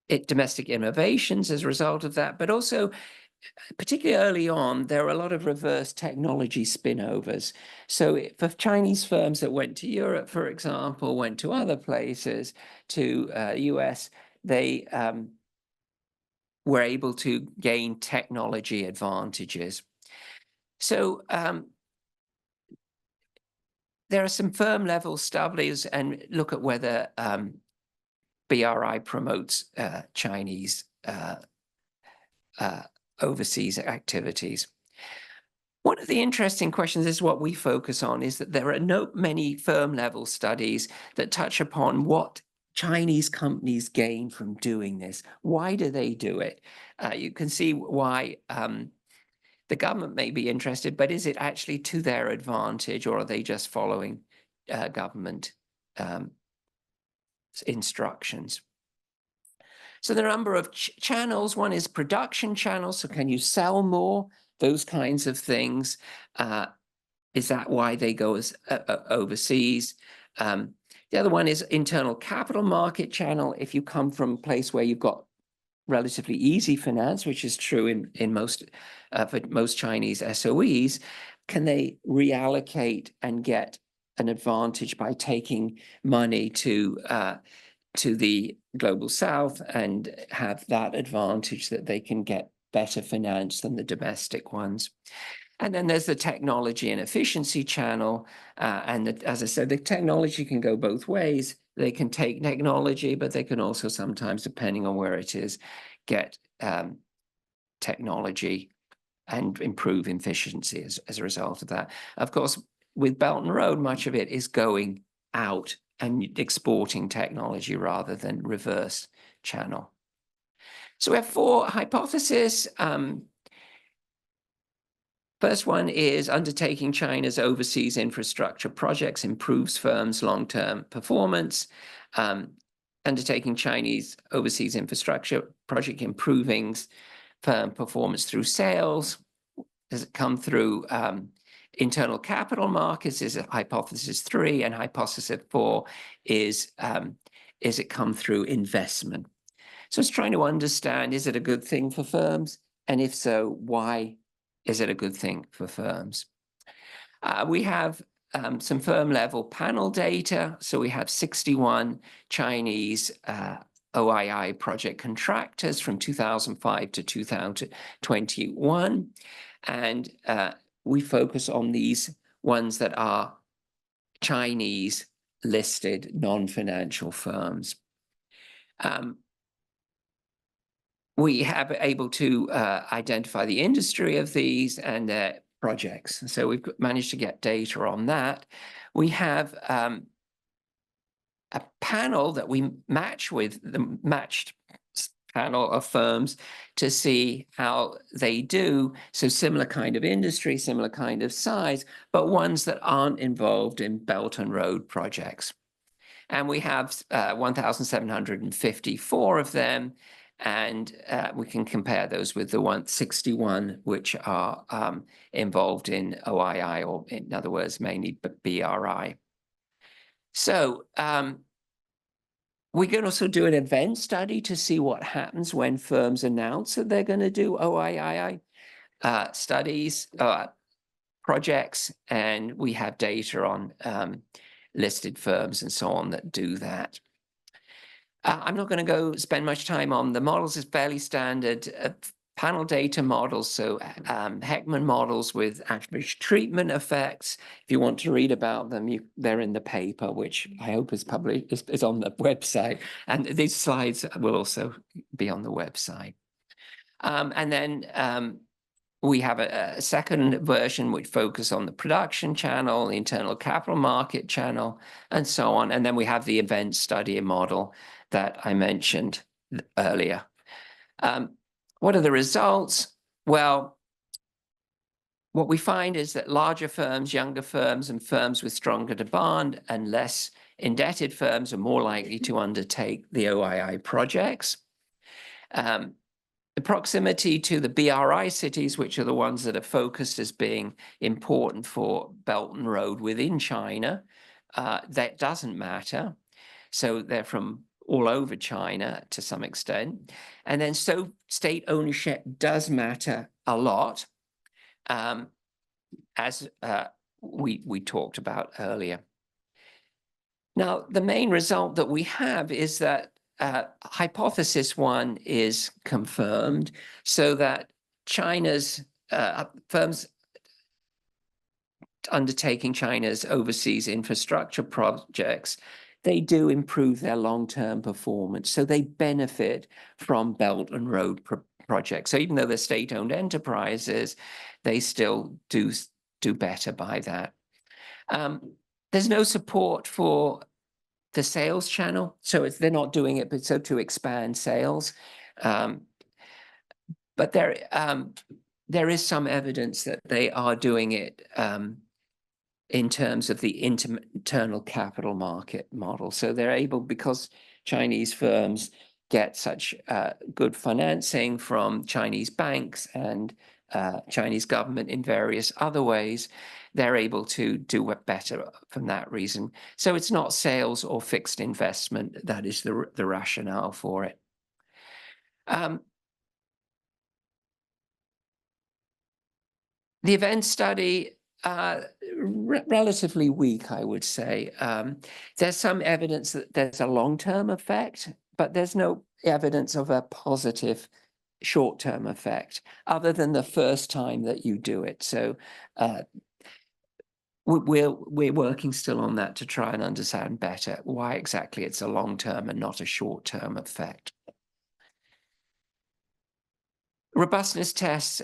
domestic innovations as a result of that, but also, particularly early on, there are a lot of reverse technology spin-overs. So for Chinese firms that went to Europe, for example, went to other places, to US, they were able to gain technology advantages. So there are some firm level studies and look at whether BRI promotes Chinese overseas activities. One of the interesting questions is what we focus on is that there are not many firm level studies that touch upon what Chinese companies gain from doing this. Why do they do it? You can see why the government may be interested, but is it actually to their advantage, or are they just following government instructions? So there are a number of channels. One is production channels. So can you sell more? Those kinds of things. Is that why they go overseas? The other one is internal capital market channel. If you come from a place where you've got relatively easy finance, which is true in most for most Chinese SOEs, can they reallocate and get an advantage by taking money to the global south and have that advantage that they can get better finance than the domestic ones? And then there's the technology and efficiency channel. As I said, the technology can go both ways. They can take technology, but they can also sometimes, depending on where it is, get technology and improve efficiency as a result of that. Of course, with Belt and Road, much of it is going out and exporting technology rather than reverse channel. So we have 4 hypotheses. First one is undertaking China's overseas infrastructure projects improves firms' long-term performance. Undertaking Chinese overseas infrastructure project improving firm performance through sales. Does it come through internal capital markets? Is it hypothesis 3? And hypothesis 4 is it come through investment? So it's trying to understand, is it a good thing for firms? And if so, why is it a good thing for firms? We have some firm level panel data. So we have 61 Chinese OII project contractors from 2005 to 2021. And we focus on these ones that are Chinese listed non-financial firms. We have able to identify the industry of these and their projects. So we've managed to get data on that. We have a panel that we match with the matched panel of firms to see how they do. So similar kind of industry, similar kind of size, but ones that aren't involved in Belt and Road projects. And we have 1,754 of them. And we can compare those with the 161, which are involved in OII, or in other words, mainly BRI. So we can also do an event study to see what happens when firms announce that they're going to do OII studies, projects, and we have data on listed firms and so on that do that. I'm not going to go spend much time on the models. It's fairly standard panel data models. So Heckman models with average treatment effects. If you want to read about them, they're in the paper, which I hope is on the website. And these slides will also be on the website. And then we have a second version which focuses on the production channel, the internal capital market channel, and so on. And then we have the event study model that I mentioned earlier. What are the results? Well, what we find is that larger firms, younger firms, and firms with stronger demand and less indebted firms are more likely to undertake the OII projects. The proximity to the BRI cities, which are the ones that are focused as being important for Belt and Road within China, that doesn't matter. So they're from all over China to some extent. And then so state ownership does matter a lot, as we talked about earlier. Now, the main result that we have is that hypothesis one is confirmed, so that China's firms undertaking China's overseas infrastructure projects, they do improve their long-term performance. So they benefit from Belt and Road projects. So even though they're state-owned enterprises, they still do better by that. There's no support for the sales channel. So they're not doing it, but so to expand sales. But there is some evidence that they are doing it in terms of the internal capital market model. So they're able, because Chinese firms get such good financing from Chinese banks and Chinese government in various other ways, they're able to do it better from that reason. So it's not sales or fixed investment. That is the rationale for it. The event study, relatively weak, I would say. There's some evidence that there's a long-term effect, but there's no evidence of a positive short-term effect other than the first time that you do it. So we're working still on that to try and understand better why exactly it's a long-term and not a short-term effect. Robustness tests,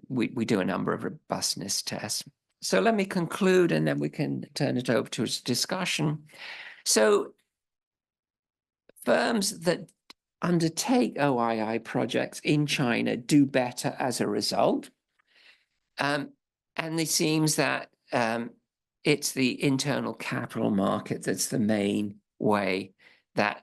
we do a number of robustness tests. So let me conclude and then we can turn it over to a discussion. So firms that undertake OII projects in China do better as a result. And it seems that it's the internal capital market that's the main way that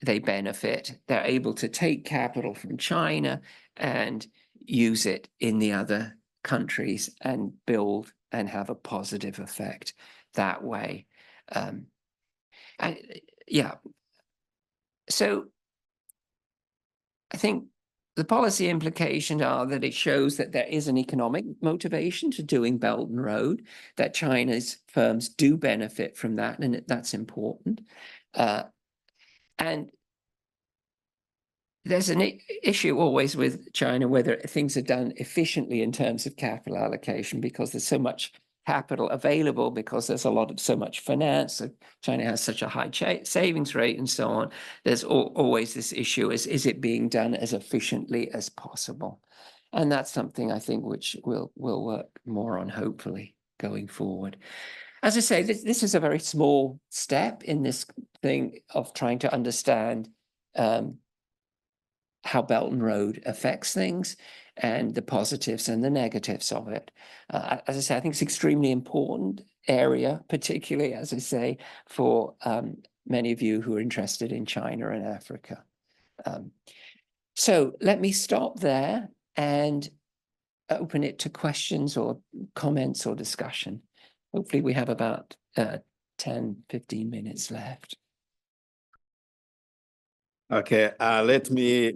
they benefit. They're able to take capital from China and use it in the other countries and build and have a positive effect that way. Yeah. So I think the policy implications are that it shows that there is an economic motivation to doing Belt and Road, that China's firms do benefit from that, and that's important. And there's an issue always with China whether things are done efficiently in terms of capital allocation, because there's so much capital available, because there's so much finance. So China has such a high savings rate and so on. There's always this issue: is it being done as efficiently as possible? And that's something I think which we'll work more on, hopefully, going forward. As I say, this is a very small step in this thing of trying to understand how Belt and Road affects things and the positives and the negatives of it. As I say, I think it's extremely important area, particularly, as I say, for many of you who are interested in China and Africa. So let me stop there and open it to questions or comments or discussion. Hopefully we have about 10, 15 minutes left. Okay, let me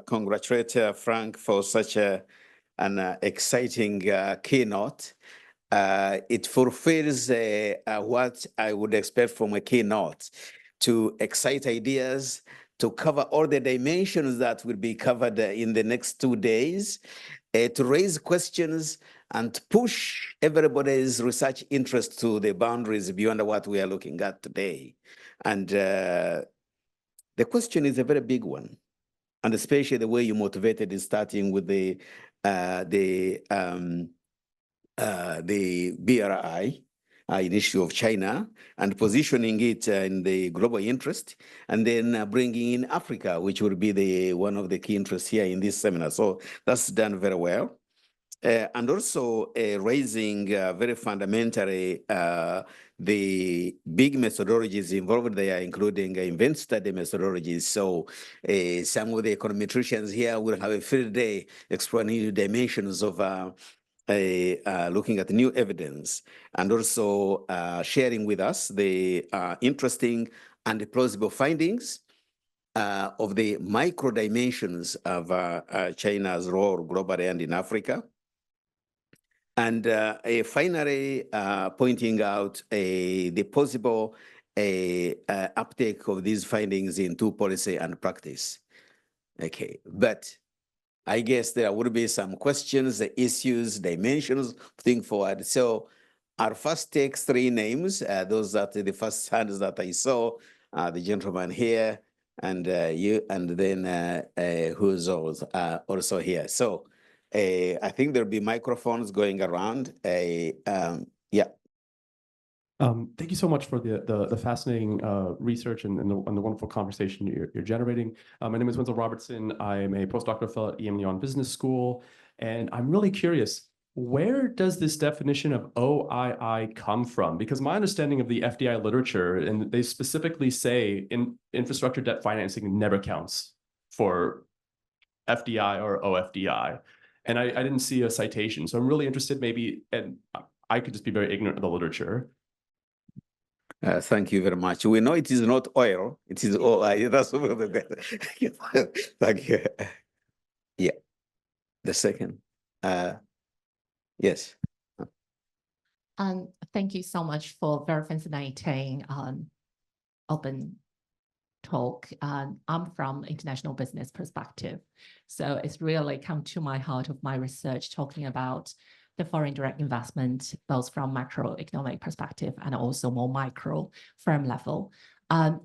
congratulate Frank for such an exciting keynote. It fulfills what I would expect from a keynote, to excite ideas, to cover all the dimensions that will be covered in the next 2 days, to raise questions and push everybody's research interest to the boundaries beyond what we are looking at today. And the question is a very big one, and especially the way you motivated is starting with the BRI initiative of China and positioning it in the global interest, and then bringing in Africa, which will be one of the key interests here in this seminar. So that's done very well. And also raising very fundamentally the big methodologies involved there, including event study methodologies. So some of the econometricians here will have a field day exploring new dimensions of looking at new evidence, and also sharing with us the interesting and plausible findings of the micro dimensions of China's role globally and in Africa. And finally, pointing out the possible uptake of these findings into policy and practice. Okay, but I guess there would be some questions, issues, dimensions, think forward. So our first takes 3 names. Those are the first hands that I saw, the gentleman here, and you, and then who's also here. So I think there'll be microphones going around. Yeah. Thank you so much for the fascinating research and the wonderful conversation you're generating. My name is Wenzel Robertson. I am a postdoctoral fellow at EM Lyon Business School, and I'm really curious, where does this definition of OII come from? Because my understanding of the FDI literature, and they specifically say infrastructure debt financing never counts for FDI or OFDI. And I didn't see a citation. So I'm really interested, maybe, and I could just be very ignorant of the literature. Thank you very much. We know it is not oil, it is OI. That's thank you. Yeah. The second. Yes. Thank you so much for very fascinating open talk. I'm from international business perspective. So it's really come to my heart of my research talking about the foreign direct investment, both from macroeconomic perspective and also more micro firm level.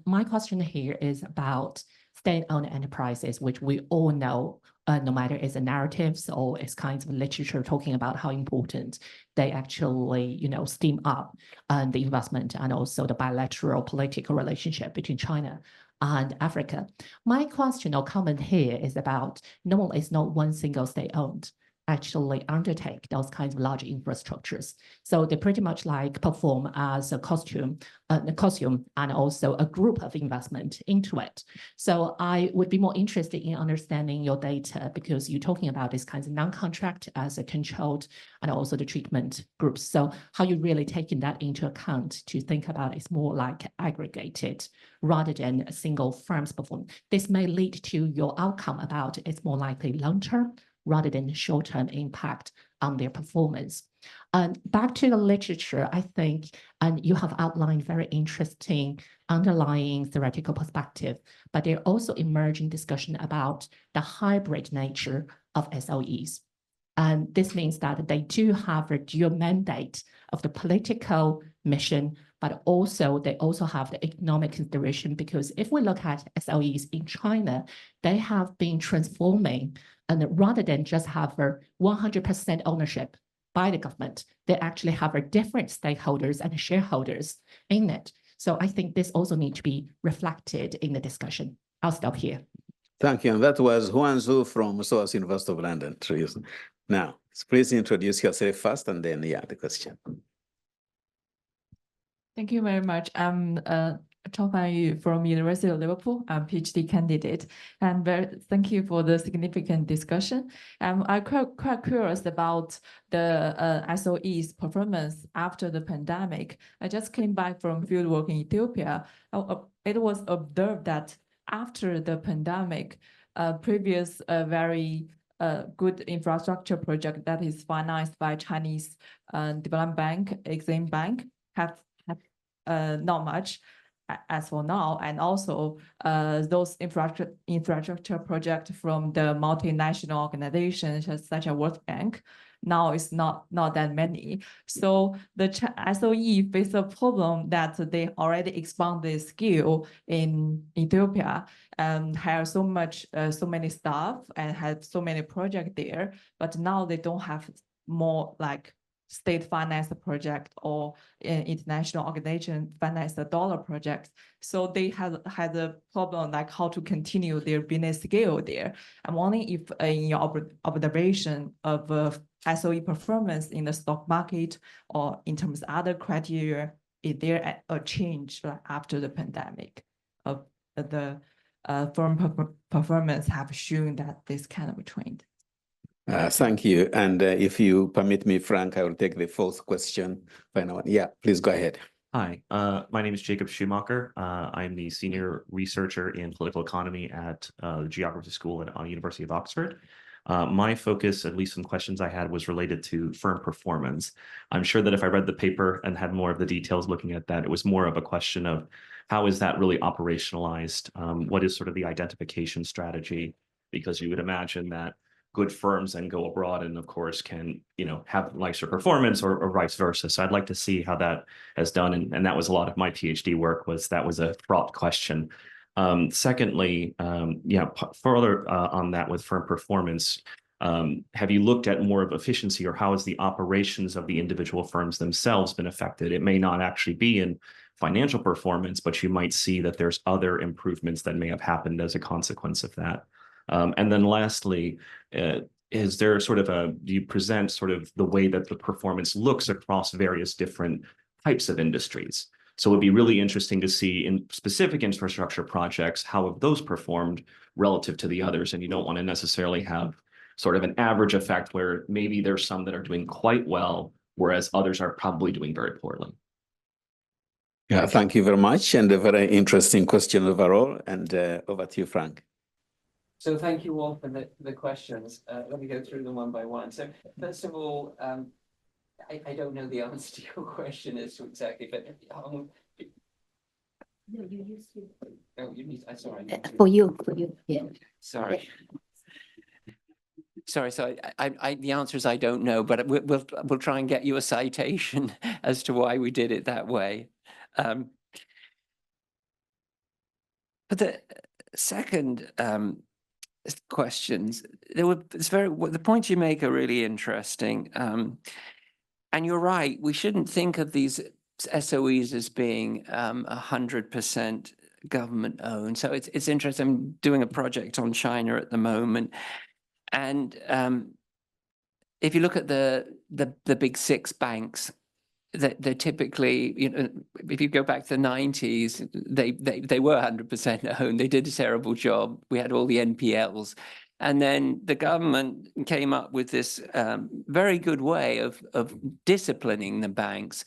My question here is about state-owned enterprises, which we all know, no matter it's a narratives or it's kinds of literature talking about how important they actually, steam up the investment and also the bilateral political relationship between China and Africa. My question or comment here is about, no, it's not one single state-owned actually undertake those kinds of large infrastructures. So they pretty much like perform as a costume and also a group of investment into it. So I would be more interested in understanding your data because you're talking about these kinds of non-contract as a controlled and also the treatment groups. So how you really taking that into account to think about it's more like aggregated rather than a single firm's performance. This may lead to your outcome about it's more likely long-term rather than short-term impact on their performance. And back to the literature, I think, and you have outlined very interesting underlying theoretical perspective, but there are also emerging discussion about the hybrid nature of SOEs. And this means that they do have a dual mandate of the political mission, but also they also have the economic consideration, because if we look at SOEs in China, they have been transforming, and rather than just have a 100% ownership by the government, they actually have a different stakeholders and shareholders in it. So I think this also needs to be reflected in the discussion. I'll stop here. Thank you. And that was Huan Zhu from SOAS University of London. Now, please introduce yourself first and then, the question. Thank you very much. I'm Fan Yu from University of Liverpool. I'm a PhD candidate, and thank you for the significant discussion. I'm quite curious about the SOE's performance after the pandemic. I just came back from fieldwork in Ethiopia. It was observed that after the pandemic, previous very good infrastructure project that is financed by Chinese Development Bank, Exim Bank, have not much as for now, and also those infrastructure projects from the multinational organizations such as World Bank, now it's not that many. So the SOE face a problem that they already expanded skill in Ethiopia and have so many staff and have so many projects there, but now they don't have more like state finance project or international organization finance the dollar projects. So they had a problem like how to continue their business scale there. I'm wondering if in your observation of SOE performance in the stock market or in terms of other criteria, is there a change after the pandemic of the firm performance have shown that this kind of a trend? Thank you. And if you permit me, Frank, I will take the fourth question. Final one. Yeah, please go ahead. Hi, my name is Jacob Schumacher. I'm the senior researcher in political economy at the Geography School at the University of Oxford. My focus, at least some questions I had, was related to firm performance. I'm sure that if I read the paper and had more of the details looking at that, it was more of a question of how is that really operationalized? What is sort of the identification strategy? Because you would imagine that good firms then go abroad and of course can, have nicer performance or vice versa. So I'd like to see how that has done. And that was a lot of my PhD work that was a fraught question. Secondly, further on that with firm performance, have you looked at more of efficiency or how has the operations of the individual firms themselves been affected? It may not actually be in financial performance, but you might see that there's other improvements that may have happened as a consequence of that. And then lastly, is there do you present sort of the way that the performance looks across various different types of industries? So it'd be really interesting to see in specific infrastructure projects, how have those performed relative to the others? And you don't want to necessarily have sort of an average effect where maybe there's some that are doing quite well, whereas others are probably doing very poorly. Yeah, thank you very much. And a very interesting question overall. And over to you, Frank. So thank you all for the questions. Let me go through them one by one. So first of all, I don't know the answer to your question as to exactly, but No, you used to. oh, you need. Sorry. For you, yeah. Sorry. Sorry. So the answer is I don't know, but we'll try and get you a citation as to why we did it that way. But the second questions, the points you make are really interesting, and you're right. We shouldn't think of these SOEs as being 100% government owned. So it's interesting. I'm doing a project on China at the moment, and if you look at the big six banks, they're typically, you know, if you go back to the 90s, they were 100% owned. They did a terrible job. We had all the NPLs. And then the government came up with this very good way of disciplining the banks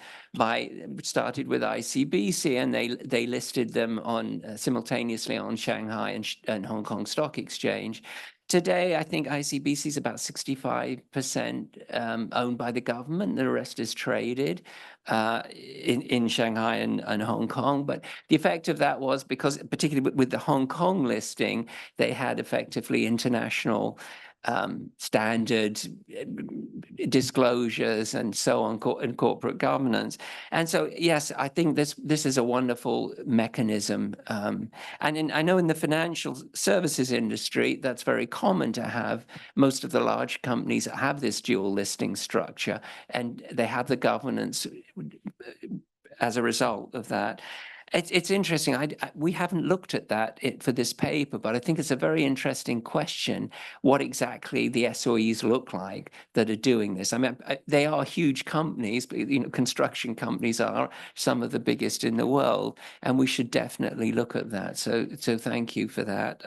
started with ICBC, and they listed them on simultaneously on Shanghai and Hong Kong Stock Exchange. Today, I think ICBC is about 65% owned by the government. The rest is traded in Shanghai and Hong Kong. But the effect of that was because, particularly with the Hong Kong listing, they had effectively international standard disclosures and so on, and corporate governance. And so, yes, I think this is a wonderful mechanism. And I know in the financial services industry, that's very common to have. Most of the large companies have this dual listing structure, and they have the governance as a result of that. It's interesting. We haven't looked at that for this paper, but I think it's a very interesting question, what exactly the SOEs look like that are doing this. I mean, they are huge companies, but, you know, construction companies are some of the biggest in the world, and we should definitely look at that. So thank you for that.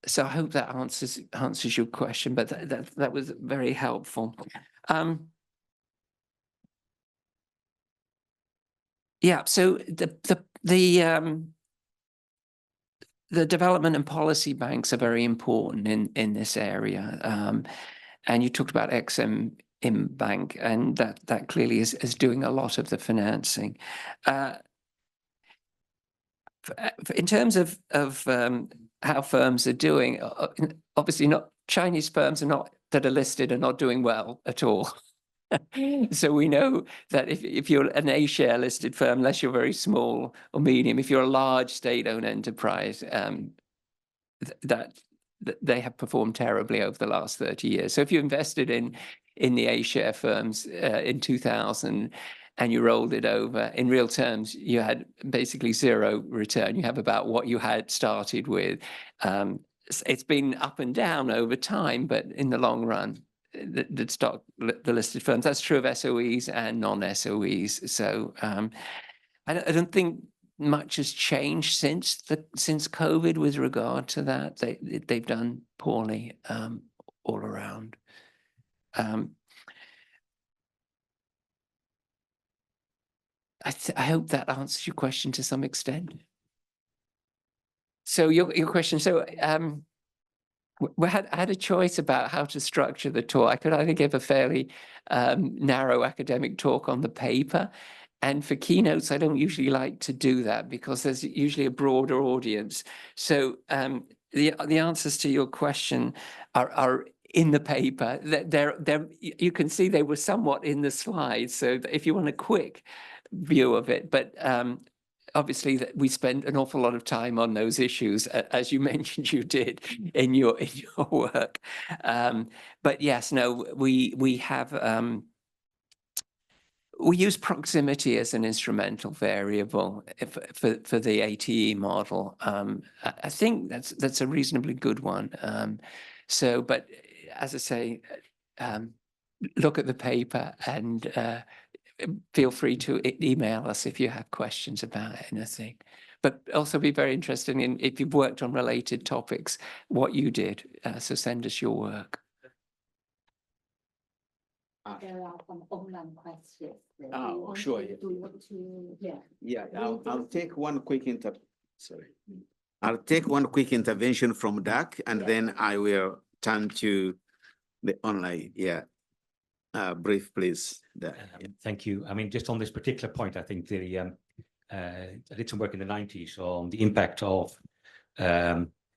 So I hope that answers your question, but that was very helpful. Yeah, so the development and policy banks are very important in this area. And you talked about Exim Bank, and that clearly is doing a lot of the financing. In terms of how firms are doing, obviously not Chinese firms that are listed are not doing well at all. So we know that if you're an A-share listed firm, unless you're very small or medium, if you're a large state-owned enterprise, that they have performed terribly over the last 30 years. So if you invested in the A-share firms in 2000 and you rolled it over, in real terms, you had basically zero return. You have about what you had started with. It's been up and down over time, but in the long run, the listed firms, that's true of SOEs and non-SOEs. So I don't think much has changed since COVID with regard to that. They've done poorly all around. I hope that answers your question to some extent. So your question, so I had a choice about how to structure the talk. I could either give a fairly narrow academic talk on the paper, and for keynotes, I don't usually like to do that because there's usually a broader audience. So the answers to your question are in the paper. You can see they were somewhat in the slides. So if you want a quick view of it, but obviously we spent an awful lot of time on those issues, as you mentioned you did in your work. But yes, no, we have we use proximity as an instrumental variable for the ATE model. I think that's a reasonably good one. But as I say, look at the paper and feel free to email us if you have questions about anything. But also be very interested in, if you've worked on related topics, what you did. So send us your work. There are some online questions. Oh, sure. Yeah, I'll take one quick I'll take one quick intervention from Dirk, and then I will turn to the online. Yeah. Brief, please. Thank you. I mean, just on this particular point, I think I did some work in the 90s on the impact of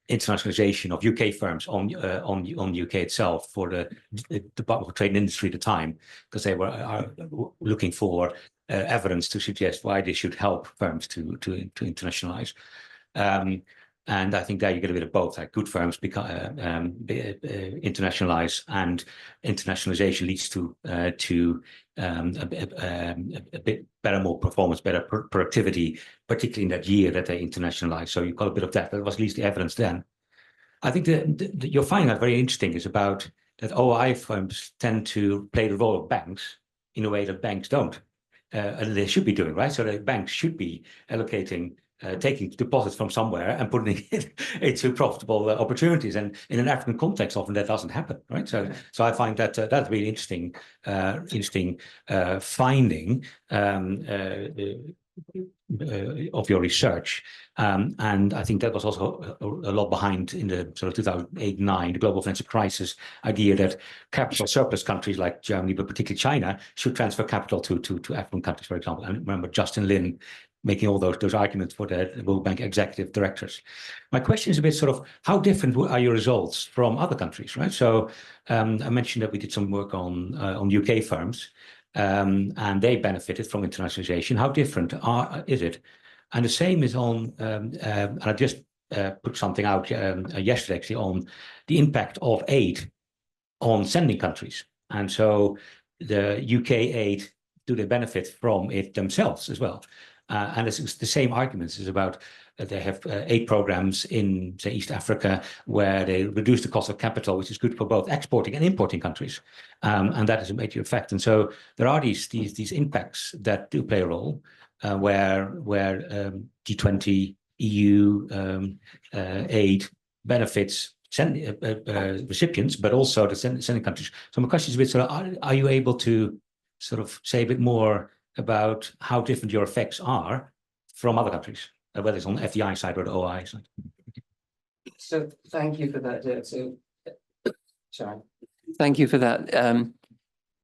internationalization of UK firms on UK itself for the Department of Trade and Industry at the time, because they were looking for evidence to suggest why they should help firms to internationalize. And I think there you get a bit of both, like good firms internationalize, and internationalization leads to a bit better, more performance, better productivity, particularly in that year that they internationalize. So you've got a bit of that. That was at least the evidence then. I think you're finding that very interesting is about that OI firms tend to play the role of banks in a way that banks don't. And they should be doing, right? So the banks should be allocating, taking deposits from somewhere and putting it into profitable opportunities. And in an African context, often that doesn't happen, right? So I find that that's really interesting, finding of your research. And I think that was also a lot behind in the sort of 2008-9, the global financial crisis idea that capital surplus countries like Germany, but particularly China, should transfer capital to African countries, for example. I remember Justin Lin making all those arguments for the World Bank executive directors. My question is a bit sort of, how different are your results from other countries, right? So I mentioned that we did some work on UK firms, and they benefited from internationalization. How different is it? And the same is on, and I just put something out yesterday actually on the impact of aid on sending countries. And so the UK aid, do they benefit from it themselves as well? And it's the same arguments is about they have aid programs in, say, East Africa, where they reduce the cost of capital, which is good for both exporting and importing countries. And that is a major effect. And so there are these impacts that do play a role, where G20, EU aid benefits recipients, but also the sending countries. So my question is a bit sort of, are you able to sort of say a bit more about how different your effects are from other countries, whether it's on the FDI side or the OI side? So thank you for that, Dirk. So, sorry. Thank you for that.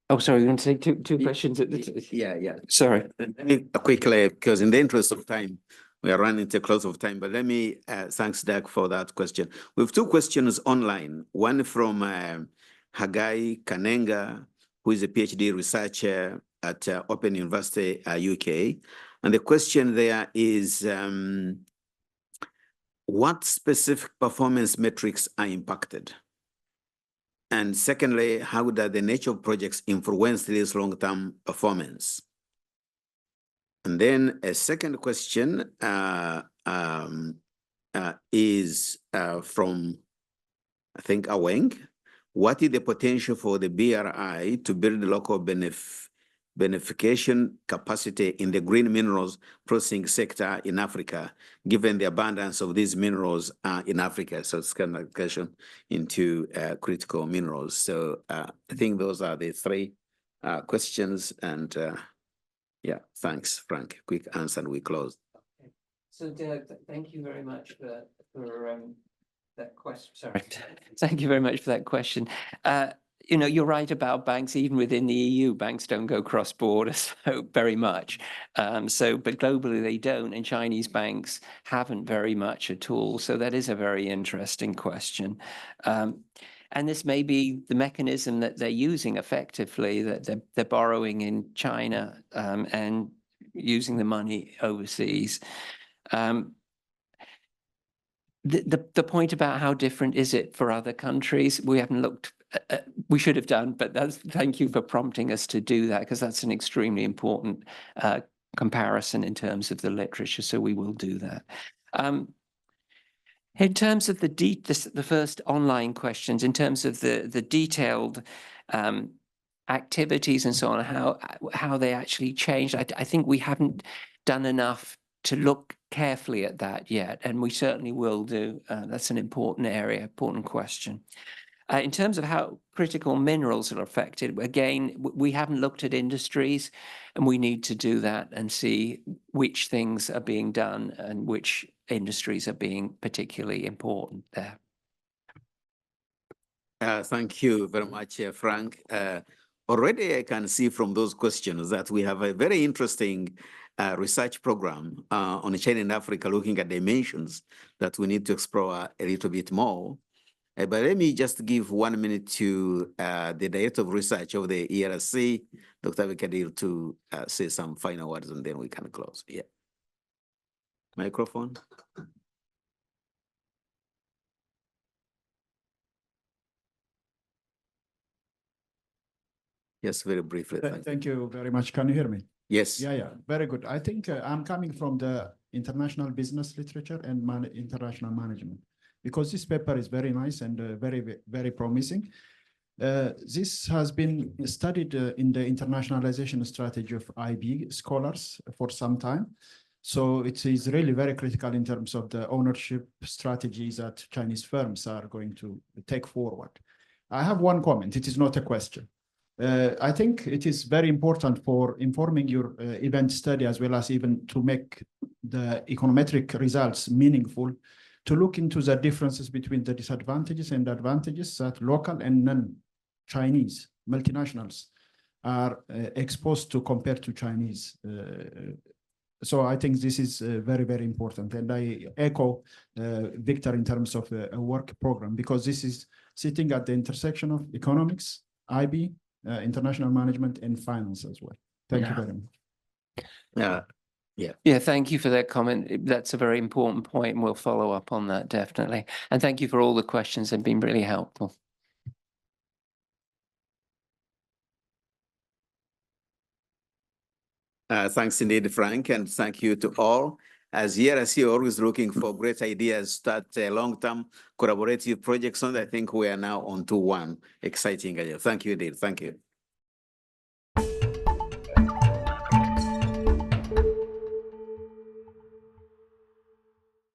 Oh, sorry, you want to take two questions at the Yeah. Sorry. Let me quickly, because in the interest of time, we are running to close of time, but let me, thanks, Dirk, for that question. We have two questions online. One from Hagai Kanenga, who is a PhD researcher at Open University, UK. And the question there is, what specific performance metrics are impacted? And secondly, how does the nature of projects influence this long-term performance? And then a second question is from, I think, Aweng. What is the potential for the BRI to build local beneficiation capacity in the green minerals processing sector in Africa, given the abundance of these minerals in Africa? So it's kind of a question into critical minerals. So I think those are the three questions. And yeah, thanks, Frank. Quick answer and we close. Okay. So Dirk, thank you very much for that question. Sorry. Thank you very much for that question. You know, you're right about banks. Even within the EU, banks don't go cross-border so very much. But globally they don't, and Chinese banks haven't very much at all. So that is a very interesting question. And this may be the mechanism that they're using effectively, that they're borrowing in China and using the money overseas. The point about how different is it for other countries, we haven't looked, we should have done, but thank you for prompting us to do that, because that's an extremely important comparison in terms of the literature, so we will do that. In terms of the first online questions, in terms of the detailed activities and so on, how they actually changed, I think we haven't done enough to look carefully at that yet, and we certainly will do. That's an important area, important question. In terms of how critical minerals are affected, again, we haven't looked at industries, and we need to do that and see which things are being done and which industries are being particularly important there. Thank you very much, Frank. Already I can see from those questions that we have a very interesting research program on China and Africa, looking at dimensions that we need to explore a little bit more. But let me just give 1 minute to the Director of Research of the ERC, Dr. Vikadir, to say some final words, and then we can close. Yeah. Microphone. Yes, very briefly. Thank you very much. Can you hear me? Yes. Yeah, very good. I think I'm coming from the international business literature and international management. because this paper is very nice and very promising. This has been studied in the internationalization strategy of IB scholars for some time. So it is really very critical in terms of the ownership strategies that Chinese firms are going to take forward. I have one comment. It is not a question. I think it is very important for informing your event study, as well as even to make the econometric results meaningful, to look into the differences between the disadvantages and advantages that local and non-Chinese multinationals are exposed to compared to Chinese. So I think this is very important. And I echo Victor in terms of a work program, because this is sitting at the intersection of economics, IB, international management, and finance as well. Thank you very much. Yeah, thank you for that comment. That's a very important point, and we'll follow up on that definitely. And thank you for all the questions. They've been really helpful. Thanks indeed, Frank, and thank you to all. As ERC always looking for great ideas, start long-term collaborative projects, and I think we are now on to one exciting idea. Thank you indeed. Thank you.